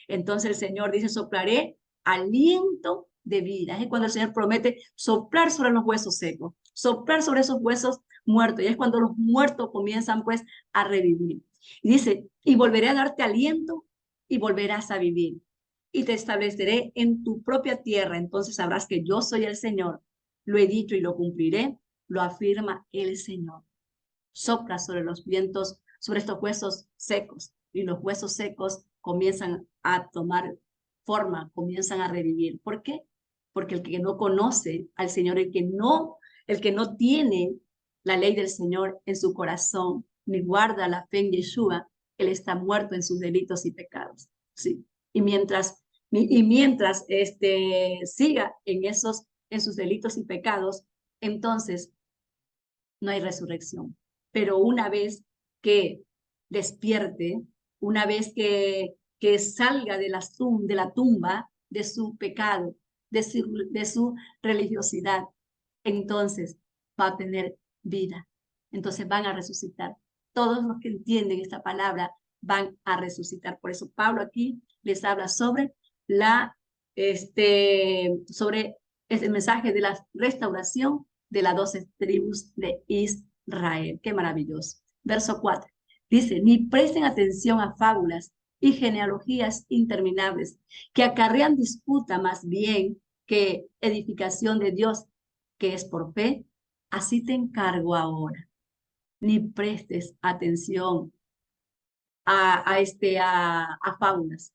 Entonces el Señor dice, soplaré aliento de vida. Es cuando el Señor promete soplar sobre los huesos secos, soplar sobre esos huesos muertos. Y es cuando los muertos comienzan pues a revivir. Y dice, y volveré a darte aliento y volverás a vivir. Y te estableceré en tu propia tierra. Entonces sabrás que yo soy el Señor. Lo he dicho y lo cumpliré, lo afirma el Señor. Sopla sobre los vientos, sobre estos huesos secos. Y los huesos secos comienzan a tomar forma, comienzan a revivir. ¿Por qué? Porque el que no conoce al Señor, el que no tiene la ley del Señor en su corazón, ni guarda la fe en Yeshua, él está muerto en sus delitos y pecados. ¿Sí? Y mientras siga en sus delitos y pecados, entonces no hay resurrección. Pero una vez que despierte, una vez que salga de la tumba de su pecado, de su religiosidad, entonces va a tener vida. Entonces van a resucitar. Todos los que entienden esta palabra van a resucitar. Por eso Pablo aquí les habla sobre sobre el mensaje de la restauración de las 12 tribus de Israel. Qué maravilloso. Verso 4. Dice, ni presten atención a fábulas y genealogías interminables que acarrean disputa más bien que edificación de Dios, que es por fe. Así te encargo ahora. Ni prestes atención a fábulas.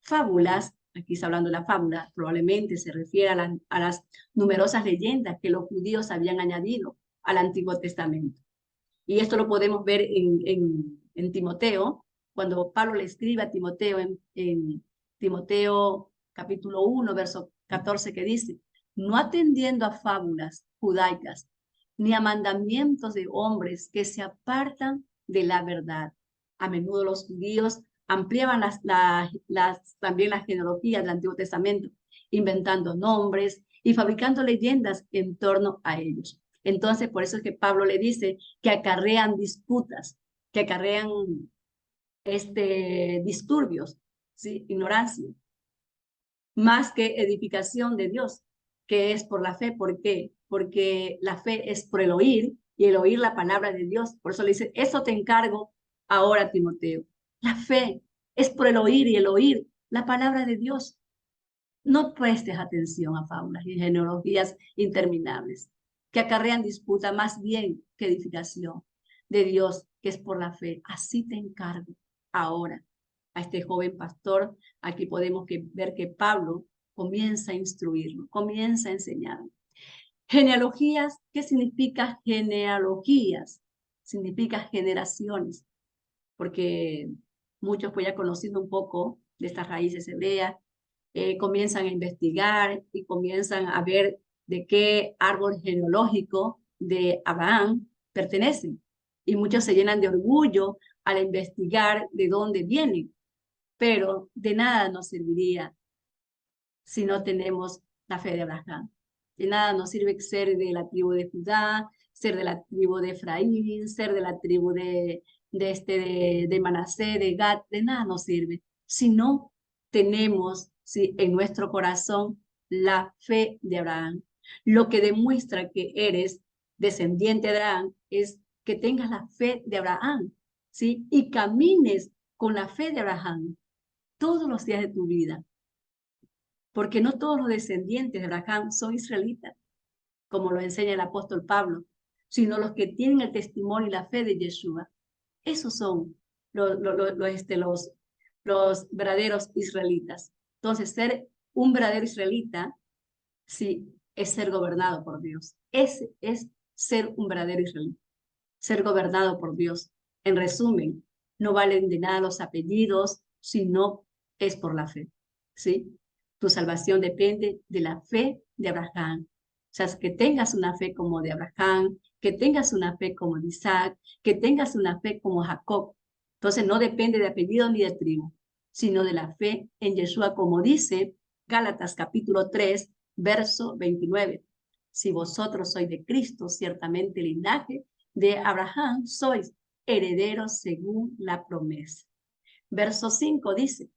Fábulas, aquí está hablando de la fábula, probablemente se refiere a las numerosas leyendas que los judíos habían añadido al Antiguo Testamento. Y esto lo podemos ver en Timoteo, cuando Pablo le escribe a Timoteo en Timoteo capítulo 1, verso 14, que dice, no atendiendo a fábulas judaicas, ni a mandamientos de hombres que se apartan de la verdad. A menudo los judíos ampliaban también las genealogías del Antiguo Testamento, inventando nombres y fabricando leyendas en torno a ellos. Entonces, por eso es que Pablo le dice que acarrean disputas, que acarrean disturbios, ¿sí? Ignorancia, más que edificación de Dios, que es por la fe. ¿Por qué? Porque la fe es por el oír y el oír la palabra de Dios. Por eso le dice, eso te encargo ahora, Timoteo. La fe es por el oír y el oír la palabra de Dios. No prestes atención a fábulas y genealogías interminables que acarrean disputa más bien que edificación de Dios, que es por la fe. Así te encargo ahora a este joven pastor. Aquí podemos ver que Pablo comienza a instruirlo, comienza a enseñarlo. Genealogías, ¿qué significa genealogías? Significa generaciones, porque muchos pues ya conociendo un poco de estas raíces hebreas, comienzan a investigar y comienzan a ver de qué árbol genealógico de Abraham pertenecen. Y muchos se llenan de orgullo al investigar de dónde vienen, pero de nada nos serviría si no tenemos la fe de Abraham. De nada nos sirve ser de la tribu de Judá, ser de la tribu de Efraín, ser de la tribu de Manasés, de Gad. De nada nos sirve si no tenemos en nuestro corazón la fe de Abraham. Lo que demuestra que eres descendiente de Abraham es que tengas la fe de Abraham, ¿sí? Y camines con la fe de Abraham todos los días de tu vida, porque no todos los descendientes de Abraham son israelitas, como lo enseña el apóstol Pablo, sino los que tienen el testimonio y la fe de Yeshua. Esos son los verdaderos israelitas. Entonces, ser un verdadero israelita, sí, es ser gobernado por Dios. Ese es ser un verdadero israelita, ser gobernado por Dios. En resumen, no valen de nada los apellidos, sino es por la fe, ¿sí? Tu salvación depende de la fe de Abraham. O sea, que tengas una fe como de Abraham, que tengas una fe como de Isaac, que tengas una fe como Jacob. Entonces no depende de apellido ni de tribu, sino de la fe en Yeshua, como dice Gálatas capítulo 3, verso 29. Si vosotros sois de Cristo, ciertamente el linaje de Abraham sois herederos según la promesa. Verso 5 dice,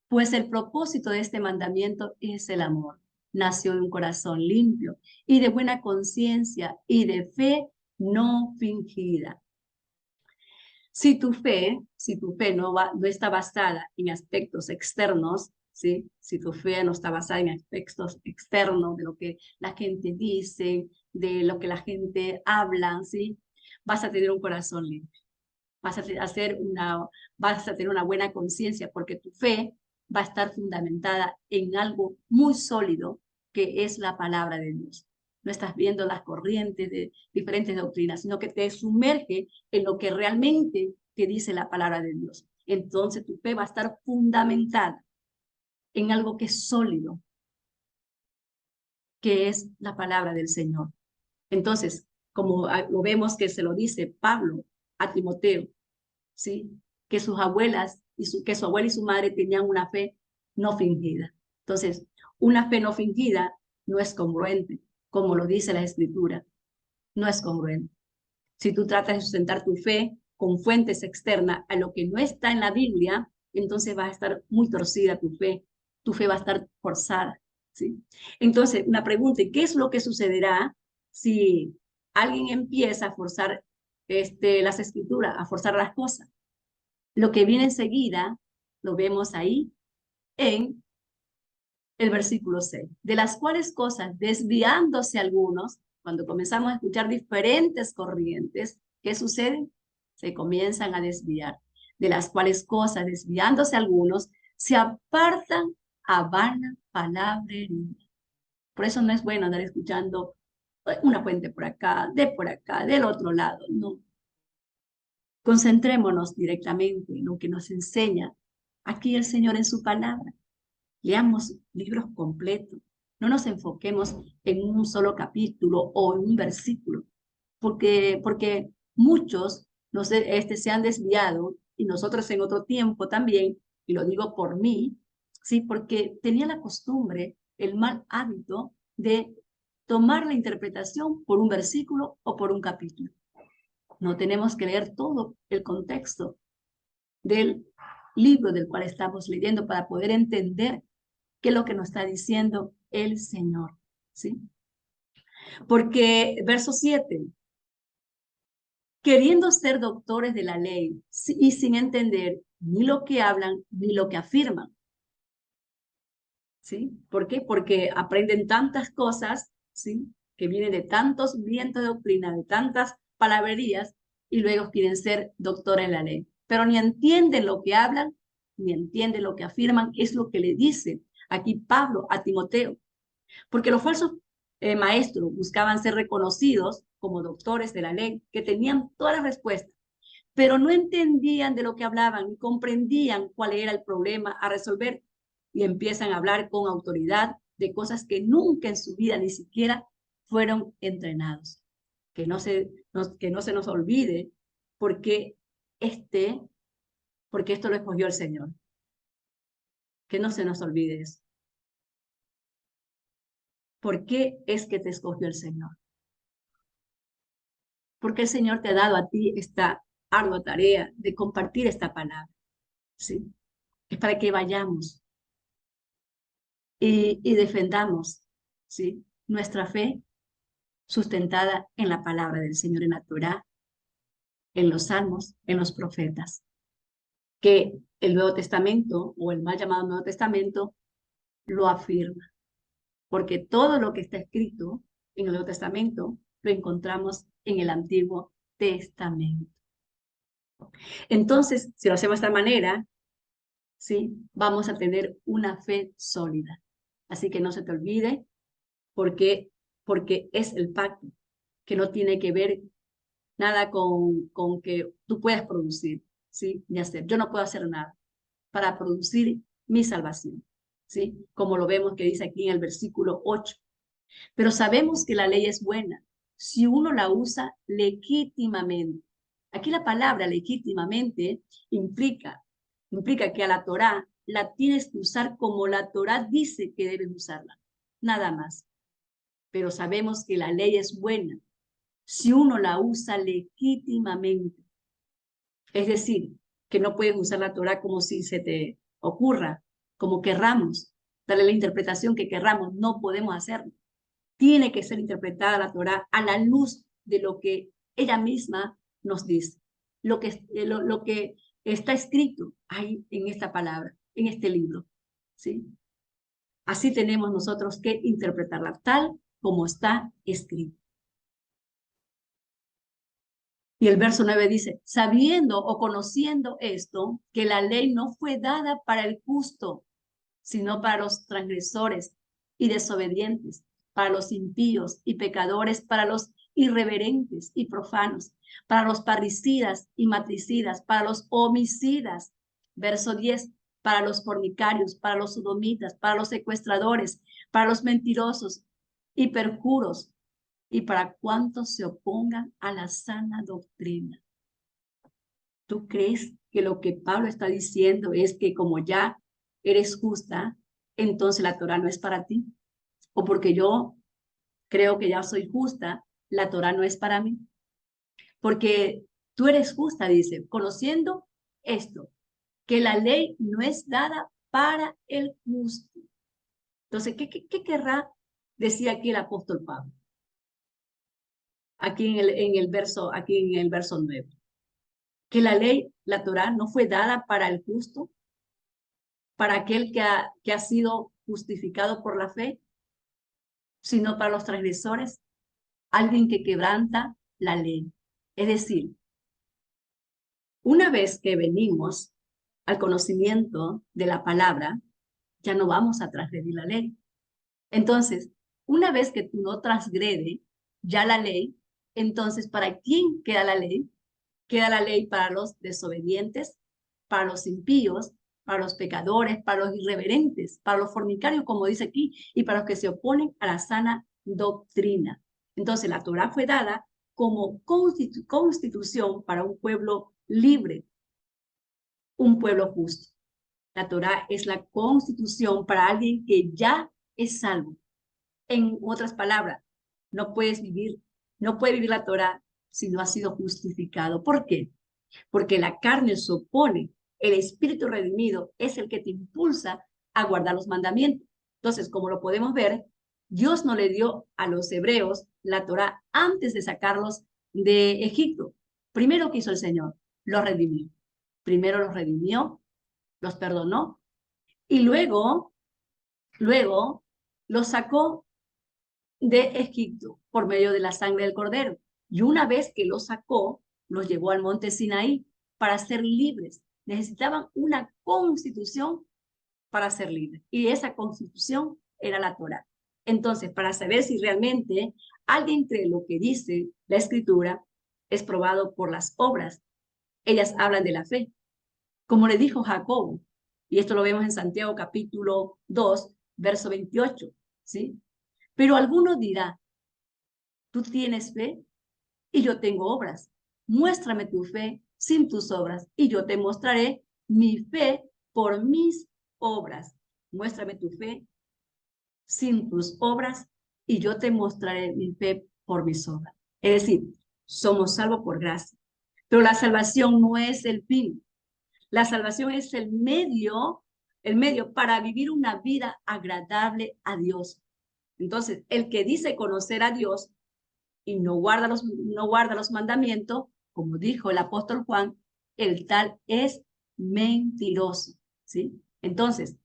pues el propósito de este mandamiento es el amor. Nació de un corazón limpio y de buena conciencia y de fe no fingida. Si tu fe no está basada en aspectos externos, ¿sí? Si tu fe no está basada en aspectos externos de lo que la gente dice, de lo que la gente habla, ¿sí? Vas a tener un corazón limpio. vas a tener una buena conciencia porque tu fe va a estar fundamentada en algo muy sólido que es la palabra de Dios. No estás viendo las corrientes de diferentes doctrinas, sino que te sumerge en lo que realmente te dice la palabra de Dios. Entonces tu fe va a estar fundamentada en algo que es sólido, que es la palabra del Señor. Entonces, como lo vemos que se lo dice Pablo a Timoteo, ¿sí? Que sus abuelas que su abuela y su madre tenían una fe no fingida. Entonces, una fe no fingida no es congruente, como lo dice la Escritura, no es congruente. Si tú tratas de sustentar tu fe con fuentes externas a lo que no está en la Biblia, entonces va a estar muy torcida tu fe va a estar forzada, ¿sí? Entonces, una pregunta, ¿qué es lo que sucederá si alguien empieza a forzar las escrituras, a forzar las cosas? Lo que viene enseguida, lo vemos ahí en el versículo 6, de las cuales cosas, desviándose algunos, cuando comenzamos a escuchar diferentes corrientes, ¿qué sucede? Se comienzan a desviar, de las cuales cosas, desviándose algunos, se apartan a vana palabrería. Por eso no es bueno andar escuchando una fuente por acá, del otro lado, no. Concentrémonos directamente en lo que nos enseña aquí el Señor en su palabra. Leamos libros completos. No nos enfoquemos en un solo capítulo o en un versículo, porque muchos se han desviado y nosotros en otro tiempo también, y lo digo por mí, ¿sí? Porque tenía la costumbre, el mal hábito de tomar la interpretación por un versículo o por un capítulo. No tenemos que leer todo el contexto del libro del cual estamos leyendo para poder entender qué es lo que nos está diciendo el Señor, ¿sí? Porque verso 7, queriendo ser doctores de la ley y sin entender ni lo que hablan ni lo que afirman, ¿sí? ¿Por qué? Porque aprenden tantas cosas, ¿sí? Que vienen de tantos vientos de doctrina, de tantas palabrerías, y luego quieren ser doctores en la ley. Pero ni entienden lo que hablan, ni entienden lo que afirman, es lo que le dice aquí Pablo a Timoteo. Porque los falsos maestros buscaban ser reconocidos como doctores de la ley, que tenían todas las respuestas, pero no entendían de lo que hablaban, ni comprendían cuál era el problema a resolver y empiezan a hablar con autoridad de cosas que nunca en su vida ni siquiera fueron entrenados. Que no se nos olvide porque, porque esto lo escogió el Señor. Que no se nos olvide eso. ¿Por qué es que te escogió el Señor? Porque el Señor te ha dado a ti esta ardua tarea de compartir esta palabra, ¿sí? Es para que vayamos y defendamos, ¿sí? Nuestra fe sustentada en la palabra del Señor, en la Torá, en los salmos, en los profetas, que el Nuevo Testamento o el mal llamado Nuevo Testamento lo afirma, porque todo lo que está escrito en el Nuevo Testamento lo encontramos en el Antiguo Testamento. Entonces, si lo hacemos de esta manera, ¿sí? Vamos a tener una fe sólida. Así que no se te olvide porque es el pacto, que no tiene que ver nada con que tú puedas producir, ¿sí? Ni hacer. Yo no puedo hacer nada para producir mi salvación, ¿sí? Como lo vemos que dice aquí en el versículo 8. Pero sabemos que la ley es buena si uno la usa legítimamente. Aquí la palabra legítimamente implica que a la Torá la tienes que usar como la Torá dice que debes usarla, nada más. Pero sabemos que la ley es buena si uno la usa legítimamente. Es decir, que no puedes usar la Torá como si se te ocurra, como querramos, darle la interpretación que querramos, no podemos hacerlo. Tiene que ser interpretada la Torá a la luz de lo que ella misma nos dice, lo que está escrito ahí en esta palabra, en este libro, ¿sí? Así tenemos nosotros que interpretarla tal como está escrito. Y el verso 9 dice, sabiendo o conociendo esto, que la ley no fue dada para el justo, sino para los transgresores y desobedientes, para los impíos y pecadores, para los irreverentes y profanos, para los parricidas y matricidas, para los homicidas. Verso 10, para los fornicarios, para los sodomitas, para los secuestradores, para los mentirosos y perjuros, y para cuantos se opongan a la sana doctrina. ¿Tú crees que lo que Pablo está diciendo es que como ya eres justa, entonces la Torá no es para ti? ¿O porque yo creo que ya soy justa, la Torá no es para mí? Porque tú eres justa, dice, conociendo esto, que la ley no es dada para el justo. Entonces, ¿qué querrá decir aquí el apóstol Pablo? Aquí en el verso 9. Que la ley, la Torá, no fue dada para el justo, para aquel que ha sido justificado por la fe, sino para los transgresores, alguien que quebranta la ley. Es decir, una vez que venimos al conocimiento de la palabra, ya no vamos a transgredir la ley. Entonces, una vez que tú no transgrede ya la ley, entonces, ¿para quién queda la ley? Queda la ley para los desobedientes, para los impíos, para los pecadores, para los irreverentes, para los fornicarios, como dice aquí, y para los que se oponen a la sana doctrina. Entonces, la Torá fue dada como constitución para un pueblo libre, un pueblo justo. La Torá es la constitución para alguien que ya es salvo. En otras palabras, no puede vivir la Torá si no ha sido justificado. ¿Por qué? Porque la carne se opone, el espíritu redimido es el que te impulsa a guardar los mandamientos. Entonces, como lo podemos ver, Dios no le dio a los hebreos la Torá antes de sacarlos de Egipto. Primero que hizo el Señor, los redimió. Primero los redimió, los perdonó y luego los sacó de Egipto por medio de la sangre del cordero. Y una vez que los sacó, los llevó al monte Sinaí para ser libres. Necesitaban una constitución para ser libres. Y esa constitución era la Torá. Entonces, para saber si realmente alguien cree lo que dice la Escritura, es probado por las obras. Ellas hablan de la fe. Como le dijo Jacobo, y esto lo vemos en Santiago capítulo 2, verso 28, ¿sí? Pero alguno dirá, tú tienes fe y yo tengo obras. Muéstrame tu fe sin tus obras y yo te mostraré mi fe por mis obras. Muéstrame tu fe sin tus obras y yo te mostraré mi fe por mis obras. Es decir, somos salvos por gracia, pero la salvación no es el fin. La salvación es el medio para vivir una vida agradable a Dios. Entonces, el que dice conocer a Dios y no guarda los mandamientos, como dijo el apóstol Juan, el tal es mentiroso, ¿sí? Entonces,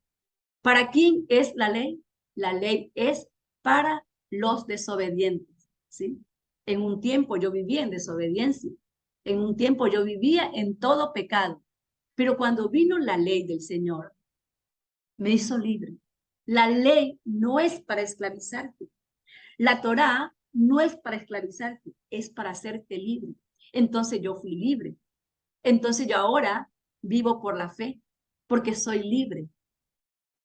¿para quién es la ley? La ley es para los desobedientes, ¿sí? En un tiempo yo vivía en desobediencia, en un tiempo yo vivía en todo pecado, pero cuando vino la ley del Señor, me hizo libre. La ley no es para esclavizarte. La Torá no es para esclavizarte, es para hacerte libre. Entonces yo fui libre. Entonces yo ahora vivo por la fe, porque soy libre,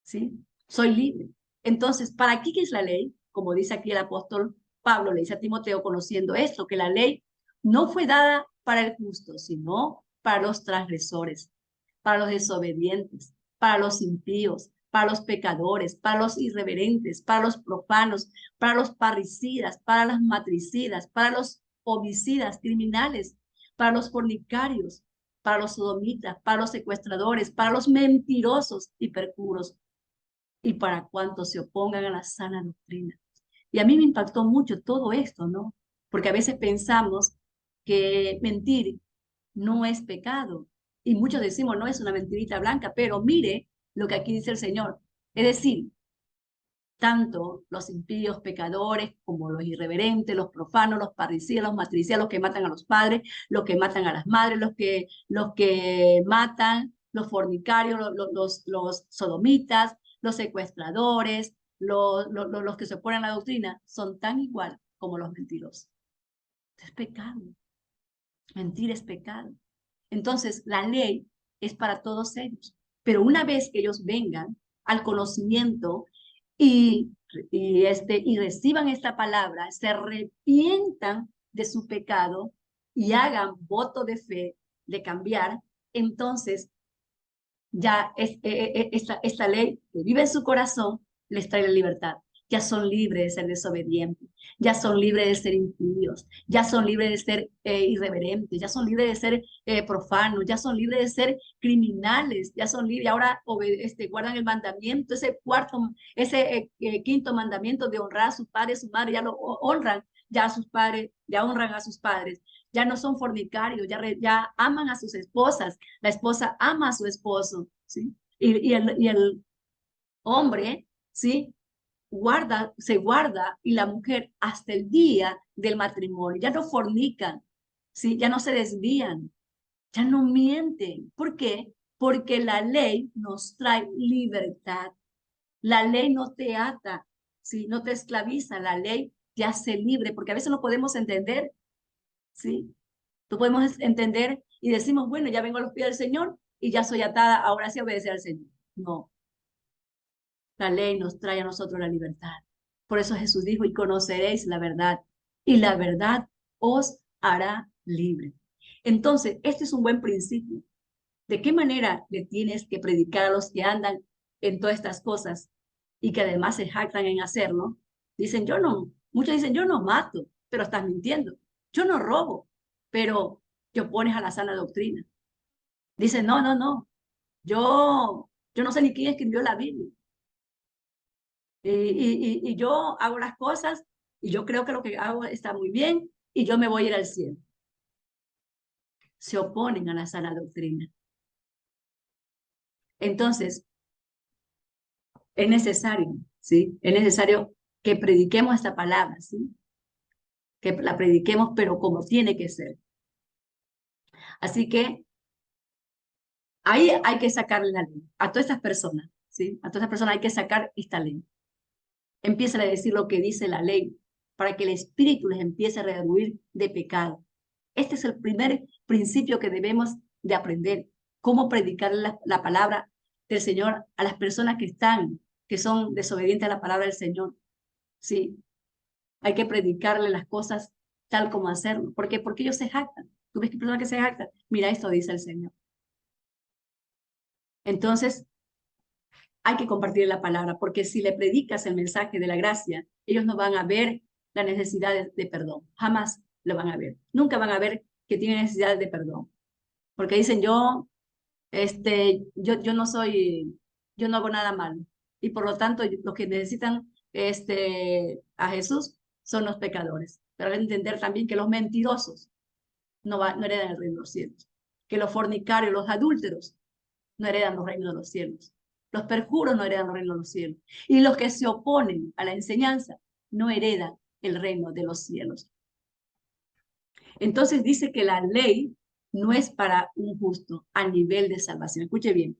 ¿sí? Soy libre. Entonces, ¿para qué es la ley? Como dice aquí el apóstol Pablo, le dice a Timoteo, conociendo esto, que la ley no fue dada para el justo, sino para los transgresores, para los desobedientes, para los impíos, para los pecadores, para los irreverentes, para los profanos, para los parricidas, para las matricidas, para los homicidas, criminales, para los fornicarios, para los sodomitas, para los secuestradores, para los mentirosos y perjuros, y para cuantos se opongan a la sana doctrina. Y a mí me impactó mucho todo esto, ¿no? Porque a veces pensamos que mentir no es pecado. Y muchos decimos, no es una mentirita blanca, pero mire lo que aquí dice el Señor. Es decir, tanto los impíos pecadores como los irreverentes, los profanos, los parricidas, los matricidas, los que matan a los padres, los que matan a las madres, los que matan, los fornicarios, los sodomitas, los secuestradores, los que se oponen a la doctrina, son tan igual como los mentirosos. Es pecado. Mentir es pecado. Entonces, la ley es para todos ellos. Pero una vez que ellos vengan al conocimiento y reciban esta palabra, se arrepientan de su pecado y hagan voto de fe de cambiar, entonces ya esta ley que vive en su corazón les trae la libertad. Ya son libres de ser desobedientes, ya son libres de ser impíos, ya son libres de ser irreverentes, ya son libres de ser profanos, ya son libres de ser criminales, ya son libres, ahora guardan el mandamiento, ese quinto mandamiento de honrar a sus padres y su madre, ya lo honran, ya a sus padres, ya honran a sus padres, ya no son fornicarios, ya aman a sus esposas, la esposa ama a su esposo, ¿sí? Y el hombre, ¿sí? Se guarda y la mujer hasta el día del matrimonio, ya no fornican, ¿sí? Ya no se desvían, ya no mienten. ¿Por qué? Porque la ley nos trae libertad. La ley no te ata, ¿sí? No te esclaviza, la ley te hace libre, porque a veces no podemos entender, ¿sí? No podemos entender y decimos, bueno, ya vengo a los pies del Señor y ya soy atada, ahora sí obedecer al Señor. No, la ley nos trae a nosotros la libertad. Por eso Jesús dijo, y conoceréis la verdad, y la verdad os hará libre. Entonces, este es un buen principio. ¿De qué manera le tienes que predicar a los que andan en todas estas cosas y que además se jactan en hacerlo? Dicen, yo no, muchos dicen, yo no mato, pero estás mintiendo. Yo no robo, pero te opones a la sana doctrina. Dicen, no, no, no, yo no sé ni quién escribió la Biblia. Y yo hago las cosas y yo creo que lo que hago está muy bien y yo me voy a ir al cielo. Se oponen a la sana doctrina. Entonces, es necesario, ¿sí? Es necesario que prediquemos esta palabra, ¿sí? Que la prediquemos, pero como tiene que ser. Así que ahí hay que sacarle la ley a todas estas personas, ¿sí? A todas estas personas hay que sacar esta ley. Empieza a decir lo que dice la ley para que el espíritu les empiece a redarguir de pecado. Este es el primer principio que debemos de aprender, cómo predicar la palabra del Señor a las personas que son desobedientes a la palabra del Señor. Sí, hay que predicarle las cosas tal como hacerlo. ¿Por qué? Porque ellos se jactan. ¿Tú ves que personas que se jactan? Mira, esto dice el Señor. Entonces, hay que compartir la palabra, porque si le predicas el mensaje de la gracia, ellos no van a ver la necesidad de perdón. Jamás lo van a ver. Nunca van a ver que tienen necesidad de perdón. Porque dicen, yo no soy, yo no hago nada malo. Y por lo tanto, los que necesitan a Jesús son los pecadores. Pero hay que entender también que los mentirosos no heredan el reino de los cielos. Que los fornicarios, los adúlteros, no heredan los reinos de los cielos. Los perjuros no heredan el reino de los cielos. Y los que se oponen a la enseñanza no heredan el reino de los cielos. Entonces dice que la ley no es para un justo a nivel de salvación. Escuche bien.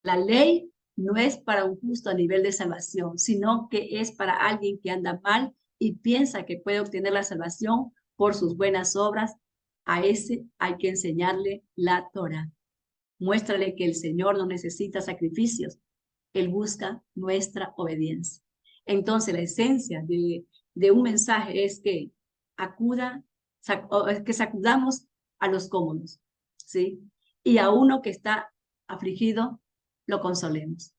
La ley no es para un justo a nivel de salvación, sino que es para alguien que anda mal y piensa que puede obtener la salvación por sus buenas obras. A ese hay que enseñarle la Torah. Muéstrale que el Señor no necesita sacrificios. Él busca nuestra obediencia. Entonces, la esencia de un mensaje es que que sacudamos a los cómodos, ¿sí? Y a uno que está afligido, lo consolemos.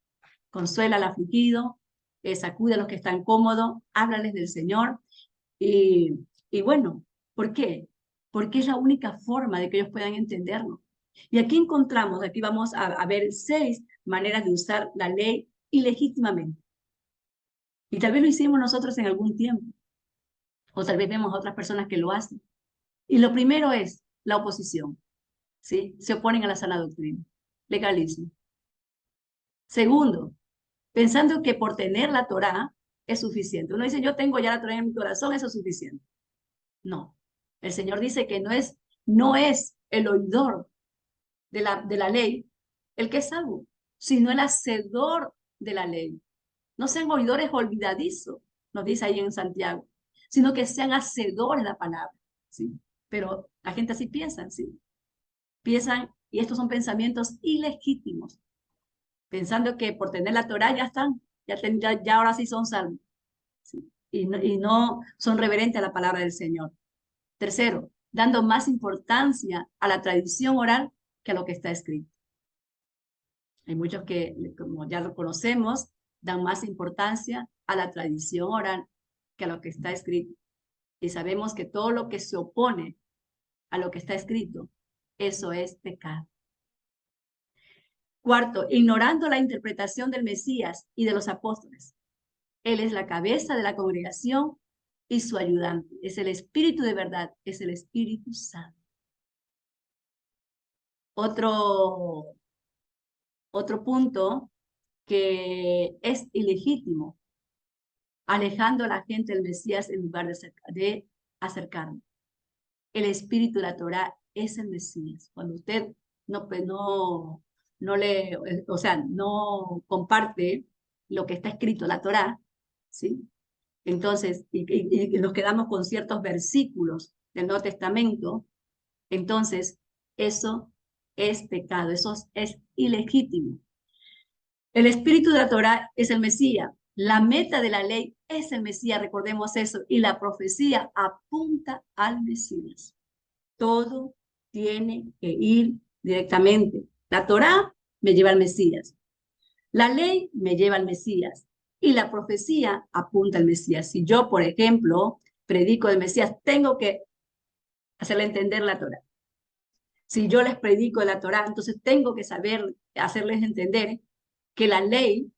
Consuela al afligido, sacude a los que están cómodos, háblales del Señor. Y bueno, ¿por qué? Porque es la única forma de que ellos puedan entenderlo. Y aquí vamos a ver 6 maneras de usar la ley ilegítimamente. Y tal vez lo hicimos nosotros en algún tiempo, o tal vez vemos a otras personas que lo hacen. Y lo primero es la oposición, ¿sí? Se oponen a la sana doctrina, legalismo. Segundo, pensando que por tener la Torá es suficiente. Uno dice, yo tengo ya la Torá en mi corazón, eso es suficiente. No, el Señor dice que no es el oidor de la ley el que es salvo, sino el hacedor de la ley. No sean oidores olvidadizos, nos dice ahí en Santiago, sino que sean hacedores de la palabra, ¿sí? Pero la gente así piensa, ¿sí? Piensan, y estos son pensamientos ilegítimos, pensando que por tener la Torá ya están, ya ahora sí son salvos, ¿sí? Y no son reverentes a la palabra del Señor. Tercero, dando más importancia a la tradición oral que a lo que está escrito. Hay muchos que, como ya lo conocemos, dan más importancia a la tradición oral que a lo que está escrito. Y sabemos que todo lo que se opone a lo que está escrito, eso es pecado. Cuarto, ignorando la interpretación del Mesías y de los apóstoles. Él es la cabeza de la congregación y su ayudante. Es el Espíritu de verdad, es el Espíritu Santo. Otro punto que es ilegítimo, alejando a la gente del Mesías en lugar de acercarnos. El espíritu de la Torá es el Mesías. Cuando usted pues no comparte lo que está escrito en la Torá, ¿sí? Entonces, y nos quedamos con ciertos versículos del Nuevo Testamento, entonces eso es pecado, eso es ilegítimo. El espíritu de la Torá es el Mesías. La meta de la ley es el Mesías, recordemos eso. Y la profecía apunta al Mesías. Todo tiene que ir directamente. La Torá me lleva al Mesías. La ley me lleva al Mesías. Y la profecía apunta al Mesías. Si yo, por ejemplo, predico del Mesías, tengo que hacerle entender la Torá. Si yo les predico de la Torá, entonces tengo que saber hacerles entender que la ley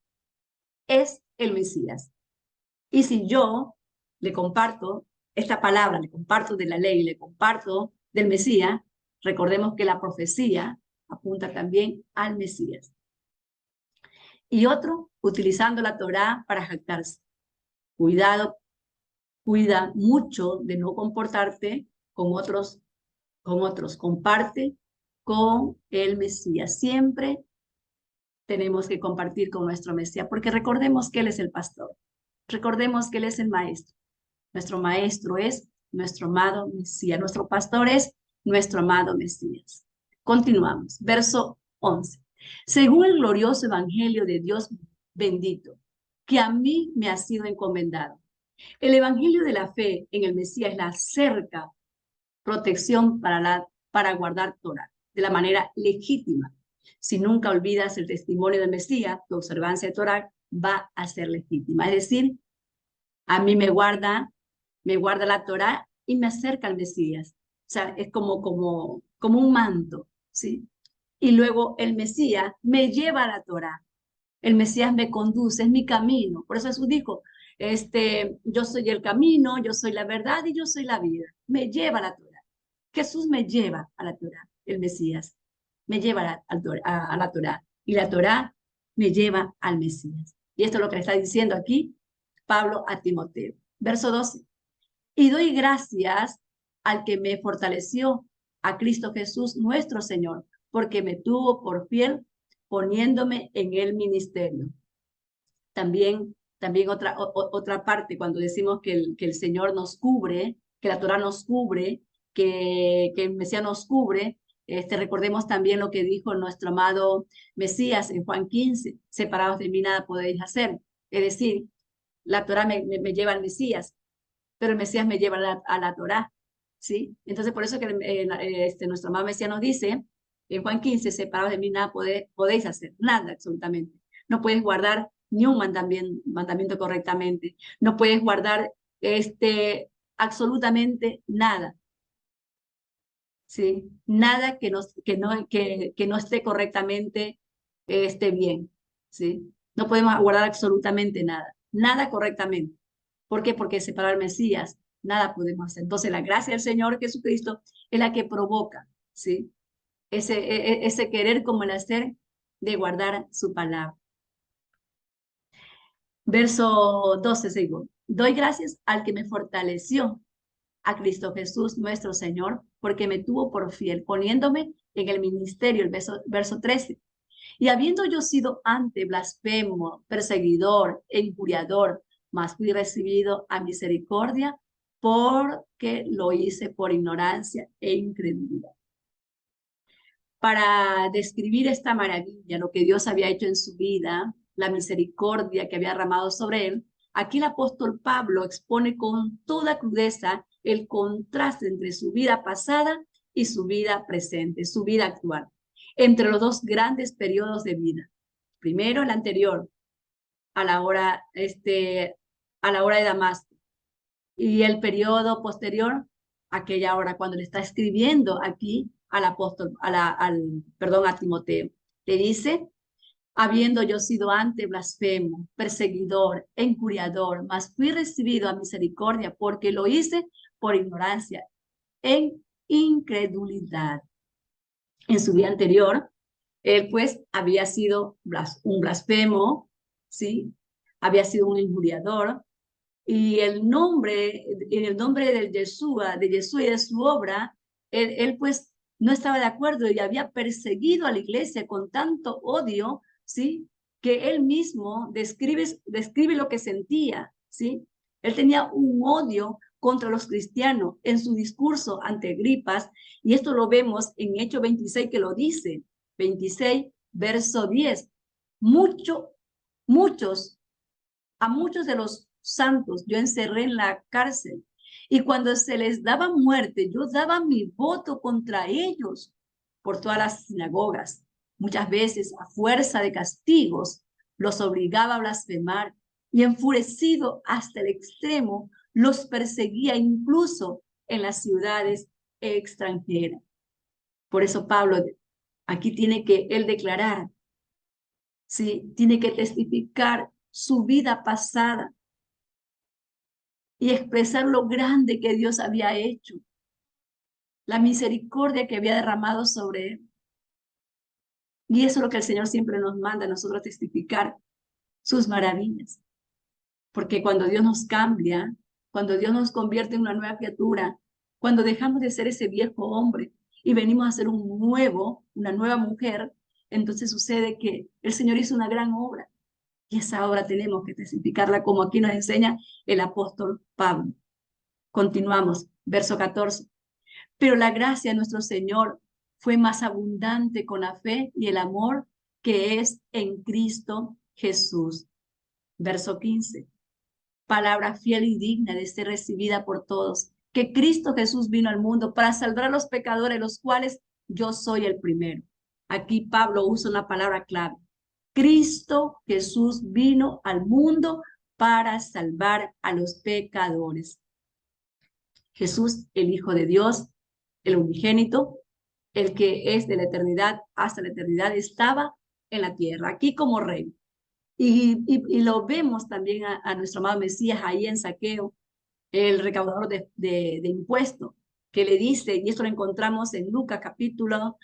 es el Mesías. Y si yo le comparto esta palabra, le comparto de la ley, le comparto del Mesías, recordemos que la profecía apunta también al Mesías. Y otro, utilizando la Torá para jactarse. Cuidado, cuida mucho de no comportarte con otros. Comparte con el Mesías. Siempre tenemos que compartir con nuestro Mesías, porque recordemos que Él es el pastor. Recordemos que Él es el maestro. Nuestro maestro es nuestro amado Mesías. Nuestro pastor es nuestro amado Mesías. Continuamos. Verso 11. Según el glorioso evangelio de Dios bendito, que a mí me ha sido encomendado. El evangelio de la fe en el Mesías es la cerca protección para guardar Torah de la manera legítima. Si nunca olvidas el testimonio del Mesías, tu observancia de Torah va a ser legítima. Es decir, a mí me guarda la Torá y me acerca al Mesías. O sea, es como un manto, ¿sí? Y luego el Mesías me lleva a la Torá. El Mesías me conduce, es mi camino. Por eso Jesús dijo, yo soy el camino, yo soy la verdad y yo soy la vida. Me lleva a la Torá. Jesús me lleva a la Torá, el Mesías. Me lleva a la Torá. Y la Torá me lleva al Mesías. Y esto es lo que le está diciendo aquí Pablo a Timoteo. Verso 12. Y doy gracias al que me fortaleció, a Cristo Jesús nuestro Señor, porque me tuvo por fiel poniéndome en el ministerio. También otra parte, cuando decimos que el Señor nos cubre, que la Torah nos cubre, que el Mesías nos cubre, recordemos también lo que dijo nuestro amado Mesías en Juan 15, separados de mí nada podéis hacer. Es decir, la Torah me lleva al Mesías, pero el Mesías me lleva a la Torah, ¿sí? Entonces, por eso que nuestro amado Mesías nos dice, en Juan 15, separados de mí nada podéis hacer, nada absolutamente. No puedes guardar ni un mandamiento correctamente, no puedes guardar absolutamente nada, ¿sí? Nada que no esté correctamente bien, ¿sí? No podemos guardar absolutamente nada, nada correctamente. ¿Por qué? Porque separar al Mesías, nada podemos hacer. Entonces, la gracia del Señor Jesucristo es la que provoca, ¿sí? Ese querer como el hacer de guardar su palabra. Verso 12, sigo. Doy gracias al que me fortaleció, a Cristo Jesús nuestro Señor, porque me tuvo por fiel, poniéndome en el ministerio, el verso 13. Y habiendo yo sido antes blasfemo, perseguidor e injuriador, mas fui recibido a misericordia porque lo hice por ignorancia e incredulidad. Para describir esta maravilla, lo que Dios había hecho en su vida, la misericordia que había derramado sobre él, aquí el apóstol Pablo expone con toda crudeza el contraste entre su vida pasada y su vida presente, su vida actual, entre los dos grandes periodos de vida. Primero, el anterior, a la hora de Damasco, y el periodo posterior, aquella hora cuando le está escribiendo aquí al apóstol, perdón, a Timoteo. Le dice, habiendo yo sido antes blasfemo, perseguidor, encuriador, mas fui recibido a misericordia porque lo hice por ignorancia, en incredulidad. En su vida anterior, él pues había sido un blasfemo, ¿sí? Había sido un injuriador, y en el nombre de Yeshua y de su obra, él pues no estaba de acuerdo y había perseguido a la iglesia con tanto odio, ¿sí? Que él mismo describe lo que sentía, ¿sí? Él tenía un odio contra los cristianos en su discurso ante Agripas, y esto lo vemos en Hechos 26 que lo dice, 26, verso 10. Muchos a muchos de los santos yo encerré en la cárcel, y cuando se les daba muerte, yo daba mi voto contra ellos por todas las sinagogas. Muchas veces, a fuerza de castigos, los obligaba a blasfemar, y enfurecido hasta el extremo, los perseguía incluso en las ciudades extranjeras. Por eso Pablo aquí tiene que él declarar, sí, tiene que testificar su vida pasada y expresar lo grande que Dios había hecho, la misericordia que había derramado sobre él. Y eso es lo que el Señor siempre nos manda a nosotros testificar, sus maravillas. Porque cuando Dios nos cambia, cuando Dios nos convierte en una nueva criatura, cuando dejamos de ser ese viejo hombre y venimos a ser una nueva mujer, entonces sucede que el Señor hizo una gran obra. Y esa obra tenemos que testificarla como aquí nos enseña el apóstol Pablo. Continuamos, verso 14. Pero la gracia de nuestro Señor fue más abundante con la fe y el amor que es en Cristo Jesús. Verso 15. Palabra fiel y digna de ser recibida por todos, que Cristo Jesús vino al mundo para salvar a los pecadores, los cuales yo soy el primero. Aquí Pablo usa una palabra clave. Cristo Jesús vino al mundo para salvar a los pecadores. Jesús, el Hijo de Dios, el unigénito, el que es de la eternidad hasta la eternidad, estaba en la tierra, aquí como rey. Y lo vemos también a nuestro amado Mesías ahí en Zaqueo, el recaudador de impuestos, que le dice, y esto lo encontramos en Lucas capítulo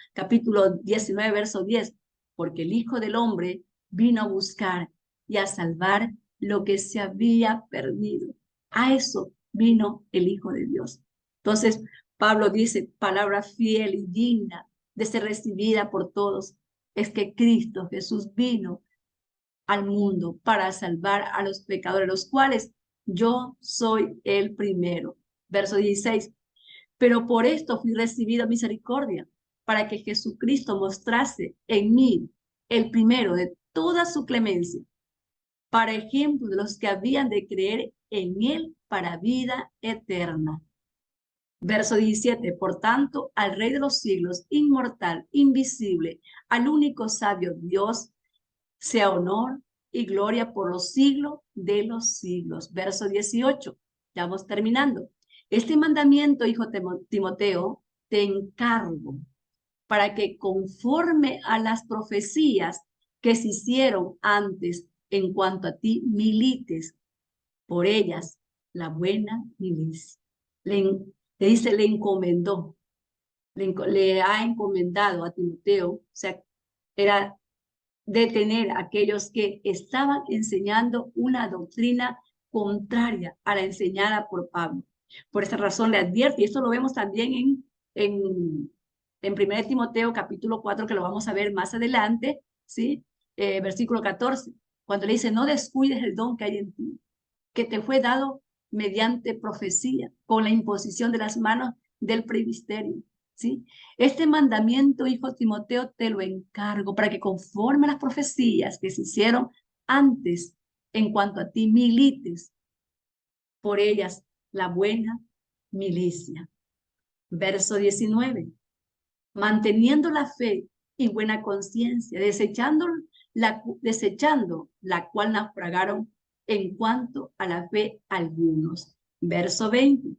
19, verso 10, porque el Hijo del Hombre vino a buscar y a salvar lo que se había perdido. A eso vino el Hijo de Dios. Entonces, Pablo dice, palabra fiel y digna de ser recibida por todos, es que Cristo Jesús vino al mundo para salvar a los pecadores, los cuales yo soy el primero. Verso 16. Pero por esto fui recibido misericordia, para que Jesucristo mostrase en mí el primero de toda su clemencia, para ejemplo de los que habían de creer en él para vida eterna. Verso 17. Por tanto, al Rey de los siglos, inmortal, invisible, al único sabio Dios, sea honor y gloria por los siglos de los siglos. Verso 18. Ya vamos terminando. Este mandamiento, hijo Timoteo, te encargo para que conforme a las profecías que se hicieron antes en cuanto a ti, milites por ellas la buena milicia. Le dice, le encomendó, le ha encomendado a Timoteo, o sea, era detener a aquellos que estaban enseñando una doctrina contraria a la enseñada por Pablo. Por esa razón le advierte, y esto lo vemos también en 1 Timoteo capítulo 4, que lo vamos a ver más adelante, ¿sí? Versículo 14, cuando le dice, no descuides el don que hay en ti, que te fue dado mediante profecía, con la imposición de las manos del presbiterio, ¿sí? Este mandamiento, hijo Timoteo, te lo encargo para que conforme a las profecías que se hicieron antes, en cuanto a ti, milites por ellas la buena milicia. Verso 19. Manteniendo la fe y buena conciencia, desechando la cual naufragaron en cuanto a la fe algunos. Verso 20.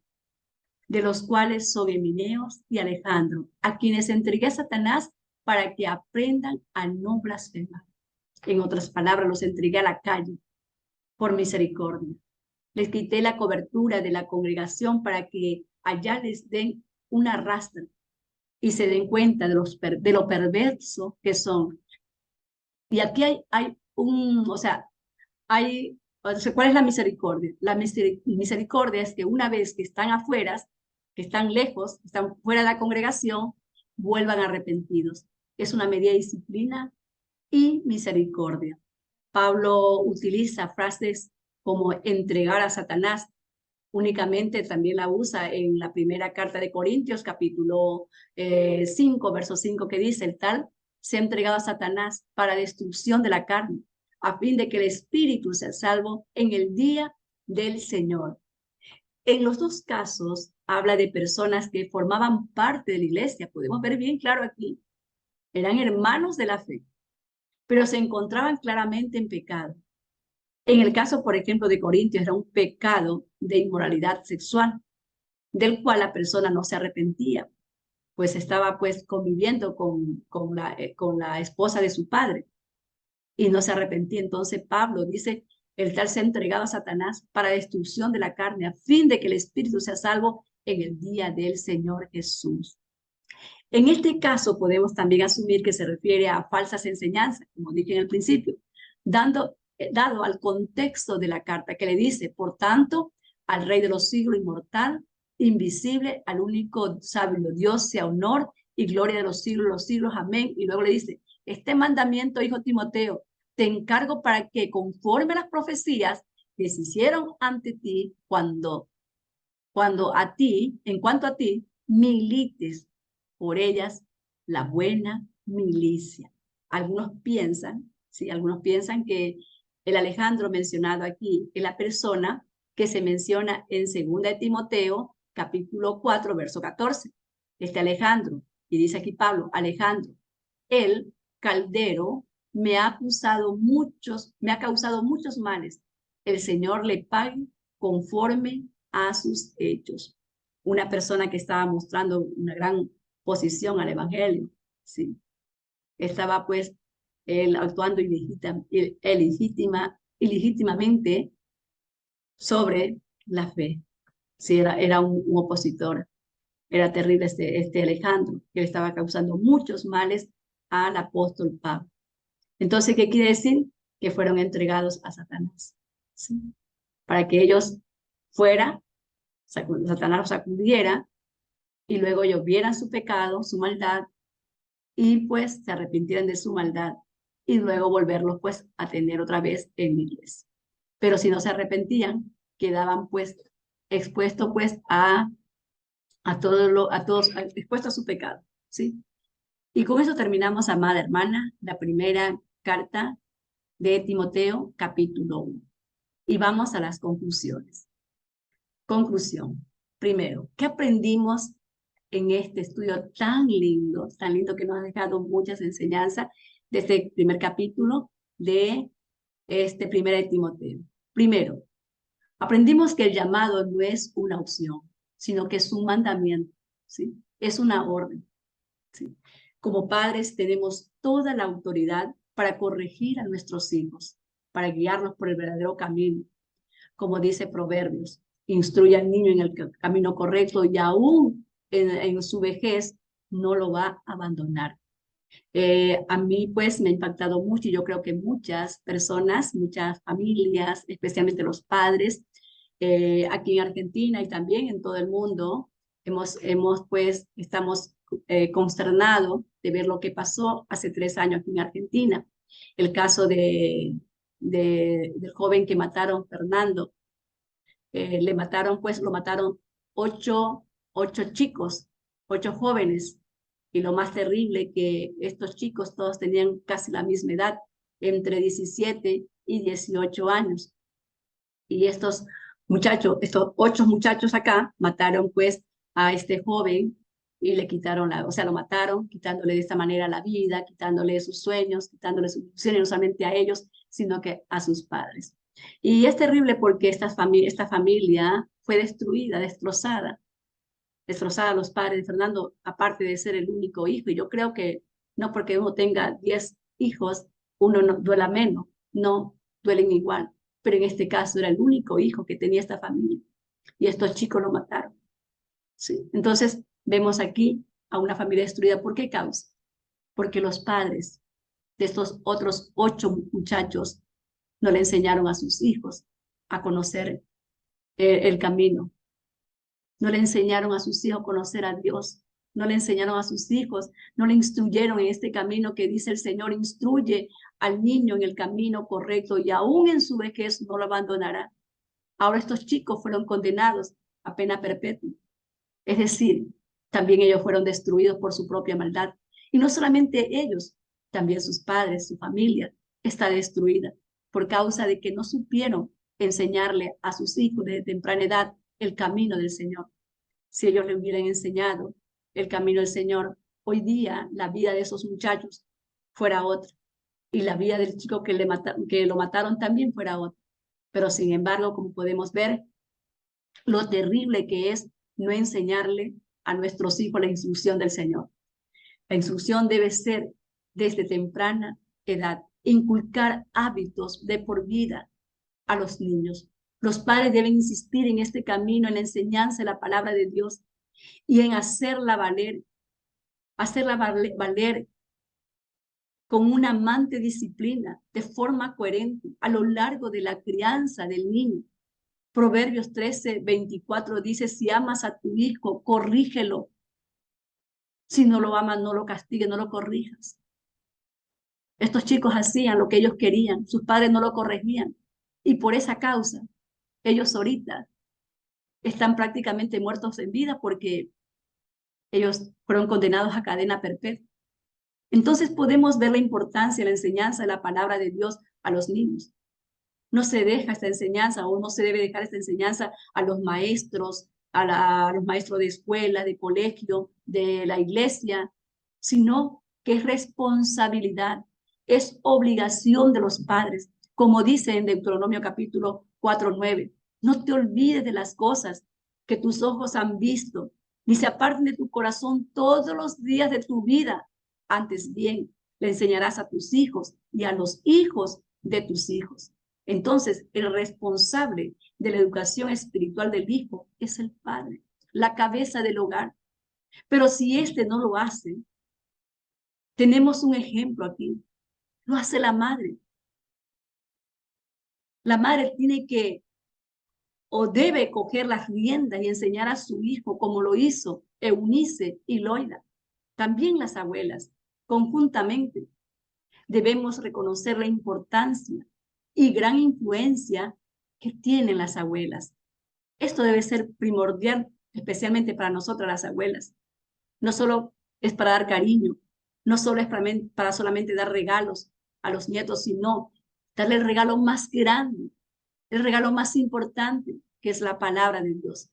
De los cuales son Himeneos y Alejandro, a quienes entregué a Satanás para que aprendan a no blasfemar. En otras palabras, los entregué a la calle por misericordia. Les quité la cobertura de la congregación para que allá les den una rastra y se den cuenta de lo perverso que son. Y aquí ¿cuál es la misericordia? La misericordia es que una vez que están afuera, que están lejos, están fuera de la congregación, vuelvan arrepentidos. Es una medida de disciplina y misericordia. Pablo utiliza frases como entregar a Satanás. Únicamente también la usa en la primera carta de Corintios, capítulo 5, verso 5, que dice, el tal se ha entregado a Satanás para destrucción de la carne, a fin de que el espíritu sea salvo en el día del Señor. En los dos casos habla de personas que formaban parte de la iglesia. Podemos ver bien claro aquí. Eran hermanos de la fe, pero se encontraban claramente en pecado. En el caso, por ejemplo, de Corintios, era un pecado de inmoralidad sexual, del cual la persona no se arrepentía, pues estaba pues conviviendo con la esposa de su padre y no se arrepentía. Entonces Pablo dice, el tal se ha entregado a Satanás para destrucción de la carne, a fin de que el espíritu sea salvo en el día del Señor Jesús. En este caso podemos también asumir que se refiere a falsas enseñanzas, como dije en el principio, dado al contexto de la carta que le dice, por tanto, al Rey de los siglos inmortal, invisible, al único sabio Dios, sea honor y gloria de los siglos, amén. Y luego le dice, este mandamiento, hijo Timoteo, te encargo para que conforme a las profecías que se hicieron ante ti, en cuanto a ti, milites por ellas la buena milicia. Algunos piensan que el Alejandro mencionado aquí es la persona que se menciona en 2 de Timoteo, capítulo 4, verso 14. Este Alejandro, y dice aquí Pablo, Alejandro, el caldero me ha causado muchos males. El Señor le pague conforme a sus hechos. Una persona que estaba mostrando una gran posición al evangelio, ¿sí? Estaba pues él actuando ilegítimamente sobre la fe. Sí, era un opositor. Era terrible este Alejandro, que le estaba causando muchos males al apóstol Pablo. Entonces, ¿qué quiere decir? Que fueron entregados a Satanás, ¿sí? Para que ellos Satanás los sacudiera y luego ellos vieran su pecado, su maldad, y pues se arrepintieran de su maldad y luego volverlos pues a tener otra vez en la iglesia. Pero si no se arrepentían, quedaban pues expuestos pues expuestos a su pecado, ¿sí? Y con eso terminamos, amada hermana, la primera carta de Timoteo, capítulo 1. Y vamos a las conclusiones. Conclusión. Primero, ¿qué aprendimos en este estudio tan lindo que nos ha dejado muchas enseñanzas de este primer capítulo de este primera de Timoteo? Primero, aprendimos que el llamado no es una opción, sino que es un mandamiento, ¿sí? Es una orden, ¿sí? Como padres tenemos toda la autoridad para corregir a nuestros hijos, para guiarlos por el verdadero camino. Como dice Proverbios, instruye al niño en el camino correcto y aún en su vejez no lo va a abandonar. A mí pues me ha impactado mucho y yo creo que muchas personas, muchas familias, especialmente los padres, aquí en Argentina y también en todo el mundo, estamos consternados de ver lo que pasó hace 3 años aquí en Argentina. El caso del joven que mataron, Fernando, le mataron, pues lo mataron ocho, ocho chicos, 8 jóvenes. Y lo más terrible que estos chicos todos tenían casi la misma edad, entre 17 y 18 años. Y estos 8 muchachos acá mataron pues a este joven y le quitaron o sea, lo mataron, quitándole de esta manera la vida, quitándole sus sueños, quitándole sus ilusiones, no solamente a ellos, sino que a sus padres. Y es terrible porque esta familia fue destruida, destrozada a los padres de Fernando, aparte de ser el único hijo. Y yo creo que no porque uno tenga 10 hijos, uno no duela menos, no duelen igual. Pero en este caso era el único hijo que tenía esta familia. Y estos chicos lo mataron. ¿Sí? Entonces vemos aquí a una familia destruida. ¿Por qué causa? Porque los padres de estos otros 8 muchachos no le enseñaron a sus hijos a conocer el camino, no le enseñaron a sus hijos a conocer a Dios, no le enseñaron a sus hijos, no le instruyeron en este camino que dice el Señor, instruye al niño en el camino correcto y aún en su vejez no lo abandonará. Ahora estos chicos fueron condenados a pena perpetua, es decir, también ellos fueron destruidos por su propia maldad. Y no solamente ellos, también sus padres, su familia está destruida por causa de que no supieron enseñarle a sus hijos de temprana edad el camino del Señor. Si ellos le hubieran enseñado el camino del Señor, hoy día la vida de esos muchachos fuera otra y la vida del chico que lo mataron también fuera otra. Pero sin embargo, como podemos ver, lo terrible que es no enseñarle a nuestros hijos la instrucción del Señor. La instrucción debe ser desde temprana edad, inculcar hábitos de por vida a los niños. Los padres deben insistir en este camino, en la enseñanza de la palabra de Dios y en hacerla valer con una amante disciplina, de forma coherente, a lo largo de la crianza del niño. Proverbios 13:24 dice, si amas a tu hijo, corrígelo. Si no lo amas, no lo castigues, no lo corrijas. Estos chicos hacían lo que ellos querían, sus padres no lo corregían. Y por esa causa, ellos ahorita están prácticamente muertos en vida porque ellos fueron condenados a cadena perpetua. Entonces podemos ver la importancia de la enseñanza de la palabra de Dios a los niños. No se deja esta enseñanza o no se debe dejar esta enseñanza a los maestros, a los maestros de escuela, de colegio, de la iglesia, sino que es responsabilidad, es obligación de los padres, como dice en Deuteronomio capítulo 4:9. No te olvides de las cosas que tus ojos han visto, ni se aparten de tu corazón todos los días de tu vida. Antes bien, le enseñarás a tus hijos y a los hijos de tus hijos. Entonces, el responsable de la educación espiritual del hijo es el padre, la cabeza del hogar. Pero si éste no lo hace, tenemos un ejemplo aquí. Lo hace la madre. La madre tiene que o debe coger las riendas y enseñar a su hijo como lo hizo Eunice y Loida. También las abuelas, conjuntamente, debemos reconocer la importancia y gran influencia que tienen las abuelas. Esto debe ser primordial, especialmente para nosotras las abuelas. No solo es para dar cariño, no solo es para solamente dar regalos a los nietos, sino darle el regalo más grande, el regalo más importante, que es la palabra de Dios.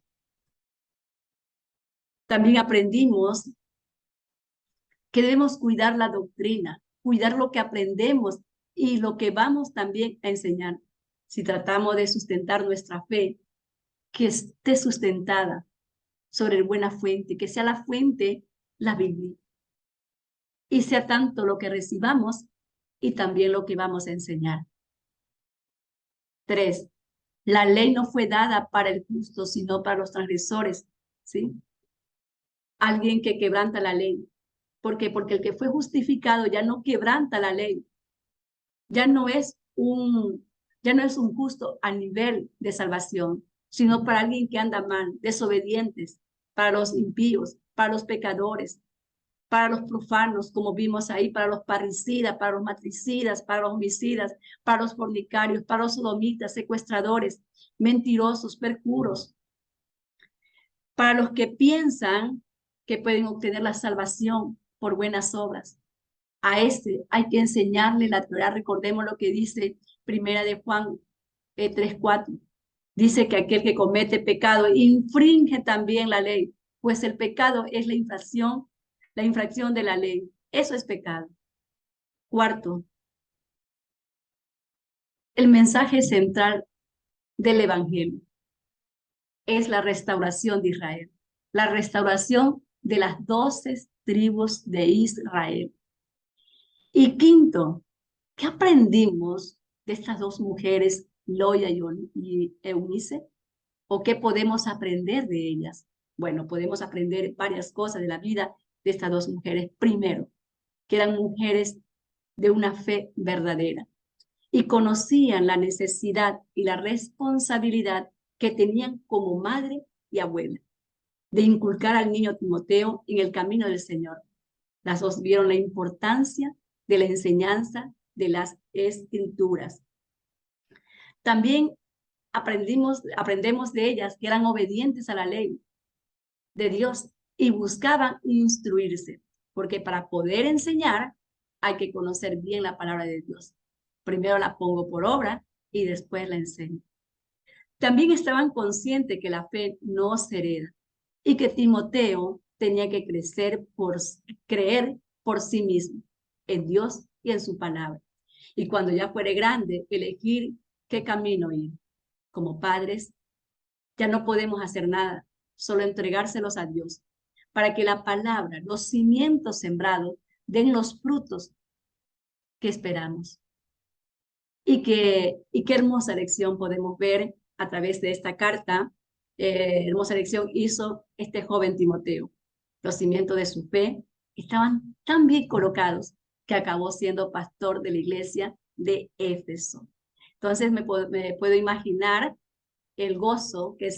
También aprendimos que debemos cuidar la doctrina, cuidar lo que aprendemos y lo que vamos también a enseñar. Si tratamos de sustentar nuestra fe, que esté sustentada sobre buena fuente, que sea la fuente la Biblia. Y sea tanto lo que recibamos y también lo que vamos a enseñar. 3. La ley no fue dada para el justo, sino para los transgresores. ¿Sí? Alguien que quebranta la ley ¿Por qué? Porque el que fue justificado ya no quebranta la ley, ya no es ya no es un justo a nivel de salvación, sino para alguien que anda mal, desobedientes, para los impíos, para los pecadores, para los profanos, como vimos ahí, para los parricidas, para los matricidas, para los homicidas, para los fornicarios, para los sodomitas, secuestradores, mentirosos, perjuros, para los que piensan que pueden obtener la salvación por buenas obras. A este hay que enseñarle la Torá. Recordemos lo que dice Primera de Juan 3:4. Dice que aquel que comete pecado infringe también la ley, pues el pecado es la infracción de la ley. Eso es pecado. Cuarto, el mensaje central del Evangelio es la restauración de Israel, la restauración de las 12 tribus de Israel. Y quinto, ¿qué aprendimos de estas dos mujeres, Loida y Eunice? ¿O qué podemos aprender de ellas? Bueno, podemos aprender varias cosas de la vida de estas dos mujeres. Primero, que eran mujeres de una fe verdadera y conocían la necesidad y la responsabilidad que tenían como madre y abuela de inculcar al niño Timoteo en el camino del Señor. Las dos vieron la importancia de la enseñanza de las escrituras. También aprendemos de ellas que eran obedientes a la ley de Dios y buscaban instruirse, porque para poder enseñar hay que conocer bien la palabra de Dios. Primero la pongo por obra y después la enseño. También estaban conscientes que la fe no se hereda y que Timoteo tenía que creer por sí mismo en Dios y en su palabra. Y cuando ya fuere grande, elegir qué camino ir. Como padres, ya no podemos hacer nada, solo entregárselos a Dios, para que la palabra, los cimientos sembrados, den los frutos que esperamos. Y qué hermosa lección podemos ver a través de esta carta. Hermosa lección hizo este joven Timoteo. Los cimientos de su fe estaban tan bien colocados que acabó siendo pastor de la iglesia de Éfeso. Entonces me puedo imaginar el gozo que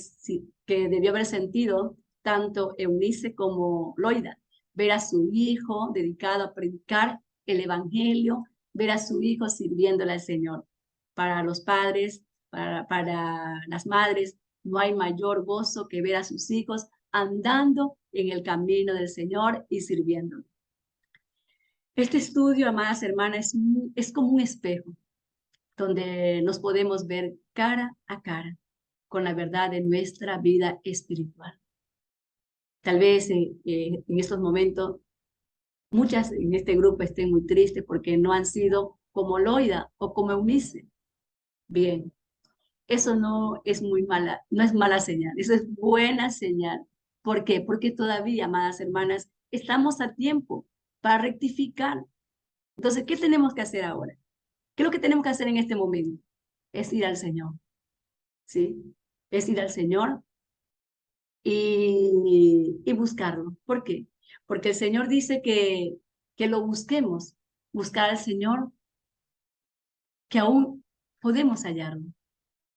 debió haber sentido tanto Eunice como Loida, ver a su hijo dedicado a predicar el evangelio, ver a su hijo sirviéndole al Señor. Para los padres, para las madres, no hay mayor gozo que ver a sus hijos andando en el camino del Señor y sirviéndolo. Este estudio, amadas hermanas, es como un espejo donde nos podemos ver cara a cara con la verdad de nuestra vida espiritual. Tal vez en estos momentos muchas en este grupo estén muy tristes porque no han sido como Loida o como Eunice. Bien, eso no es no es mala señal, eso es buena señal. ¿Por qué? Porque todavía, amadas hermanas, estamos a tiempo para rectificar. Entonces, ¿qué tenemos que hacer ahora? ¿Qué es lo que tenemos que hacer en este momento? Es ir al Señor, ¿sí? Es ir al Señor y buscarlo. ¿Por qué? Porque el Señor dice que lo busquemos, buscar al Señor, que aún podemos hallarlo.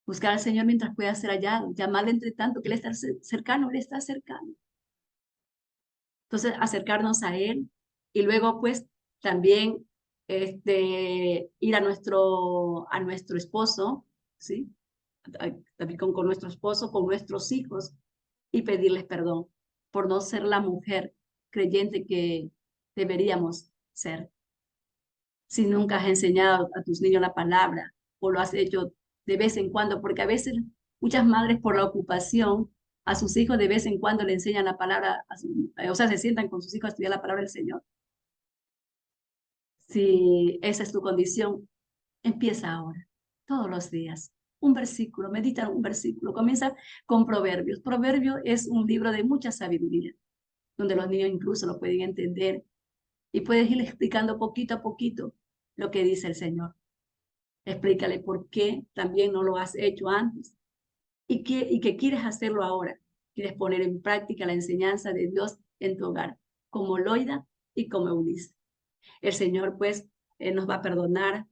Buscar al Señor mientras pueda ser hallado, llamarle entre tanto que Él está cercano, Él está cercano. Entonces, acercarnos a Él y luego, pues, también ir a nuestro esposo, ¿sí? También con nuestro esposo, con nuestros hijos y pedirles perdón por no ser la mujer creyente que deberíamos ser. Si nunca has enseñado a tus niños la palabra o lo has hecho de vez en cuando, porque a veces muchas madres por la ocupación a sus hijos de vez en cuando le enseñan la palabra, o sea, se sientan con sus hijos a estudiar la palabra del Señor. Si esa es tu condición, empieza ahora, todos los días. Un versículo, medita un versículo. Comienza con Proverbios. Proverbio es un libro de mucha sabiduría, donde los niños incluso lo pueden entender y puedes ir explicando poquito a poquito lo que dice el Señor. Explícale por qué también no lo has hecho antes y que quieres hacerlo ahora. Quieres poner en práctica la enseñanza de Dios en tu hogar, como Loida y como Eunice. El Señor pues nos va a perdonar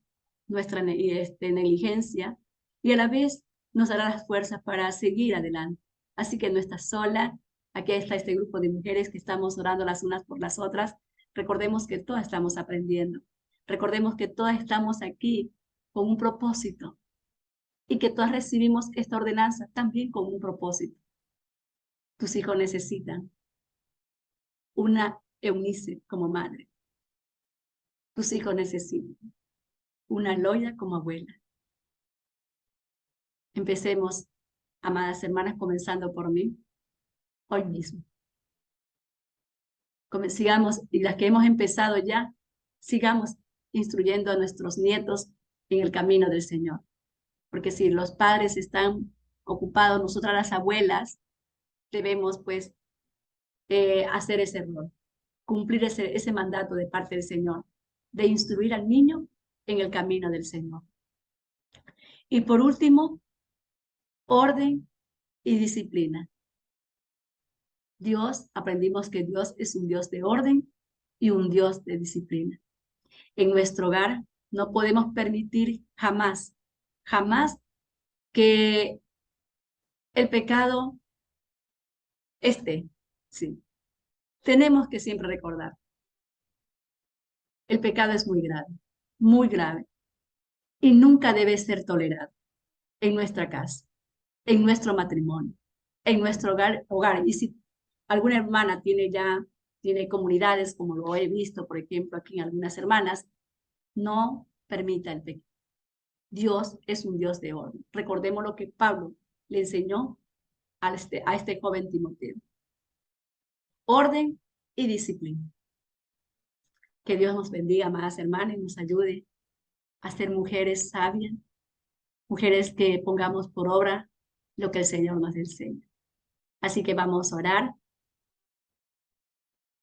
nuestra negligencia y a la vez nos dará las fuerzas para seguir adelante. Así que no estás sola. Aquí está este grupo de mujeres que estamos orando las unas por las otras. Recordemos que todas estamos aprendiendo. Recordemos que todas estamos aquí con un propósito y que todas recibimos esta ordenanza también con un propósito. Tus hijos necesitan una Eunice como madre. Tus hijos necesitan una Loida como abuela. Empecemos, amadas hermanas, comenzando por mí, hoy mismo. Sigamos, y las que hemos empezado ya, sigamos instruyendo a nuestros nietos en el camino del Señor. Porque si los padres están ocupados, nosotras las abuelas debemos pues hacer ese rol, cumplir ese mandato de parte del Señor, de instruir al niño en el camino del Señor. Y por último, orden y disciplina. Dios, aprendimos que Dios es un Dios de orden y un Dios de disciplina. En nuestro hogar no podemos permitir jamás, jamás que el pecado esté. Sí. Tenemos que siempre recordar, el pecado es muy grave, y nunca debe ser tolerado en nuestra casa, en nuestro matrimonio, en nuestro hogar. Y si alguna hermana tiene comunidades, como lo he visto, por ejemplo, aquí en algunas hermanas, no permita el pecado. Dios es un Dios de orden. Recordemos lo que Pablo le enseñó a este joven Timoteo. Orden y disciplina. Que Dios nos bendiga, amadas hermanas, y nos ayude a ser mujeres sabias, mujeres que pongamos por obra lo que el Señor nos enseña. Así que vamos a orar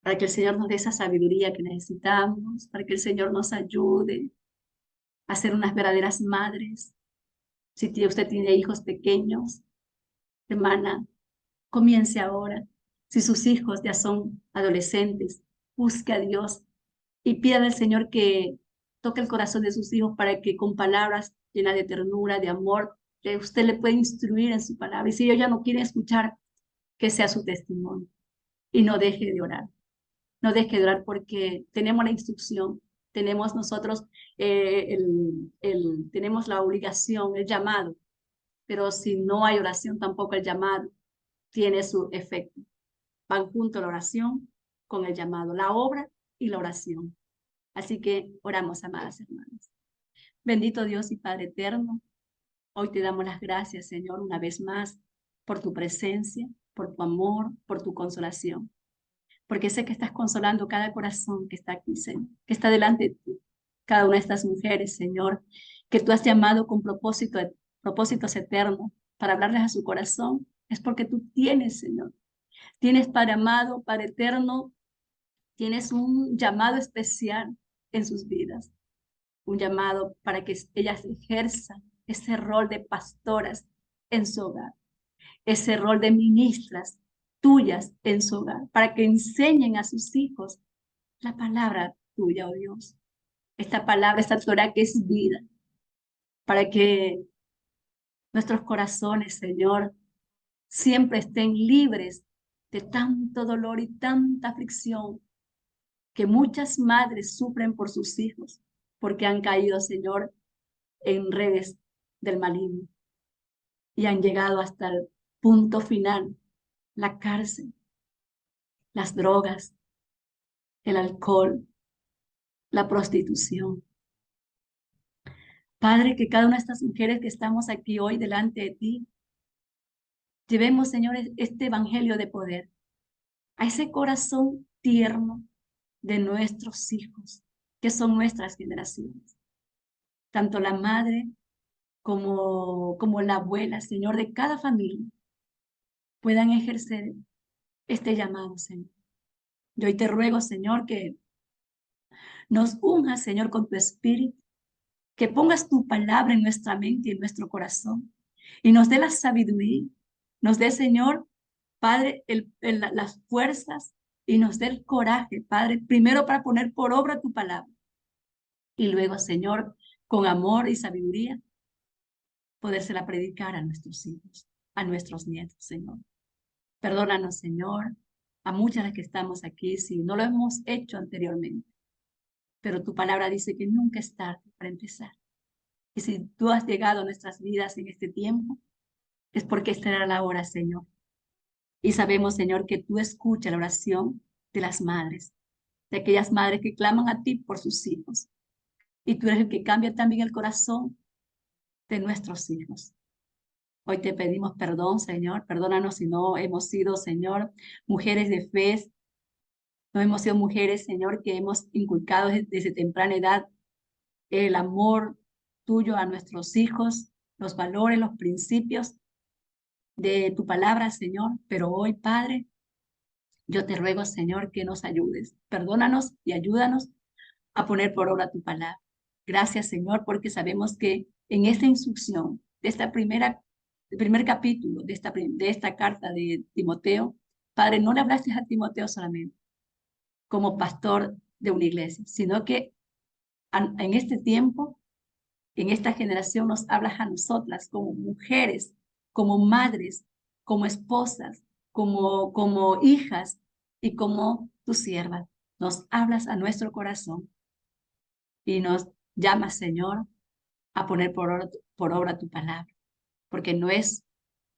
para que el Señor nos dé esa sabiduría que necesitamos, para que el Señor nos ayude a ser unas verdaderas madres. Si usted tiene hijos pequeños, hermana, comience ahora. Si sus hijos ya son adolescentes, busque a Dios y pida al Señor que toque el corazón de sus hijos para que con palabras llenas de ternura, de amor, que usted le pueda instruir en su palabra. Y si ellos ya no quieren escuchar, que sea su testimonio. Y no deje de orar. No deje de orar porque tenemos la instrucción, tenemos nosotros tenemos la obligación, el llamado. Pero si no hay oración, tampoco el llamado tiene su efecto. Van junto la oración con el llamado, la obra y la oración. Así que oramos, amadas hermanas. Bendito Dios y Padre eterno, hoy te damos las gracias, Señor, una vez más, por tu presencia, por tu amor, por tu consolación. Porque sé que estás consolando cada corazón que está aquí, Señor, que está delante de ti. Cada una de estas mujeres, Señor, que tú has llamado con propósitos eternos para hablarles a su corazón, es porque tú tienes, Señor. Tienes, Padre amado, Padre eterno, tienes un llamado especial en sus vidas. Un llamado para que ellas ejerzan ese rol de pastoras en su hogar, ese rol de ministras tuyas en su hogar, para que enseñen a sus hijos la palabra tuya, oh Dios. Esta palabra, esta Torah que es vida, para que nuestros corazones, Señor, siempre estén libres de tanto dolor y tanta aflicción que muchas madres sufren por sus hijos, porque han caído, Señor, en redes del maligno y han llegado hasta el punto final, la cárcel, las drogas, el alcohol, la prostitución. Padre, que cada una de estas mujeres que estamos aquí hoy delante de ti, llevemos, Señor, este evangelio de poder a ese corazón tierno de nuestros hijos, que son nuestras generaciones. Tanto la madre como la abuela, Señor, de cada familia, puedan ejercer este llamado, Señor. Yo hoy te ruego, Señor, que nos unjas, Señor, con tu espíritu, que pongas tu palabra en nuestra mente y en nuestro corazón y nos dé la sabiduría, nos dé, Señor, Padre, las fuerzas y nos dé el coraje, Padre, primero para poner por obra tu palabra y luego, Señor, con amor y sabiduría, podérsela predicar a nuestros hijos, a nuestros nietos, Señor. Perdónanos, Señor, a muchas de las que estamos aquí, si no lo hemos hecho anteriormente, pero tu palabra dice que nunca es tarde para empezar. Y si tú has llegado a nuestras vidas en este tiempo, es porque esta era la hora, Señor. Y sabemos, Señor, que tú escuchas la oración de las madres, de aquellas madres que claman a ti por sus hijos. Y tú eres el que cambia también el corazón de nuestros hijos. Hoy te pedimos perdón, Señor. Perdónanos si no hemos sido, Señor, mujeres de fe. No hemos sido mujeres, Señor, que hemos inculcado desde temprana edad el amor tuyo a nuestros hijos, los valores, los principios de tu palabra, Señor. Pero hoy, Padre, yo te ruego, Señor, que nos ayudes. Perdónanos y ayúdanos a poner por obra tu palabra. Gracias, Señor, porque sabemos que en esta instrucción, de esta el primer capítulo de esta carta de Timoteo, Padre, no le hablaste a Timoteo solamente como pastor de una iglesia, sino que en este tiempo, en esta generación, nos hablas a nosotras como mujeres, como madres, como esposas, como hijas y como tus siervas. Nos hablas a nuestro corazón y nos llamas, Señor, a poner por obra tu palabra, porque no es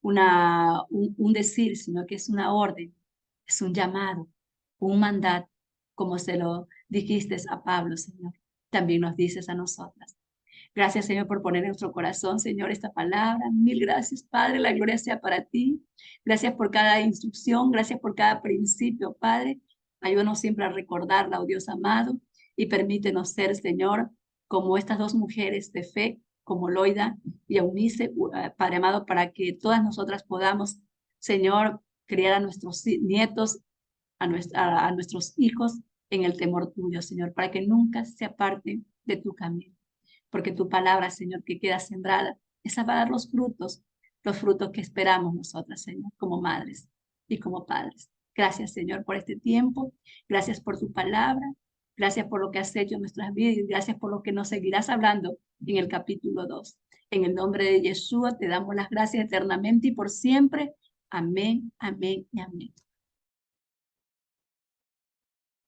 un decir, sino que es una orden, es un llamado, un mandato, como se lo dijiste a Pablo, Señor. También nos dices a nosotras. Gracias, Señor, por poner en nuestro corazón, Señor, esta palabra. Mil gracias, Padre. La gloria sea para ti. Gracias por cada instrucción. Gracias por cada principio, Padre. Ayúdanos siempre a recordarla, oh Dios amado, y permítenos ser, Señor, como estas dos mujeres de fe, como Loida y Eunice, Padre amado, para que todas nosotras podamos, Señor, criar a nuestros nietos, a nuestros hijos en el temor tuyo, Señor, para que nunca se aparten de tu camino. Porque tu palabra, Señor, que queda sembrada, esa va a dar los frutos que esperamos nosotras, Señor, como madres y como padres. Gracias, Señor, por este tiempo. Gracias por tu palabra. Gracias por lo que has hecho en nuestras vidas y gracias por lo que nos seguirás hablando en el capítulo 2. En el nombre de Yeshua te damos las gracias eternamente y por siempre. Amén, amén y amén.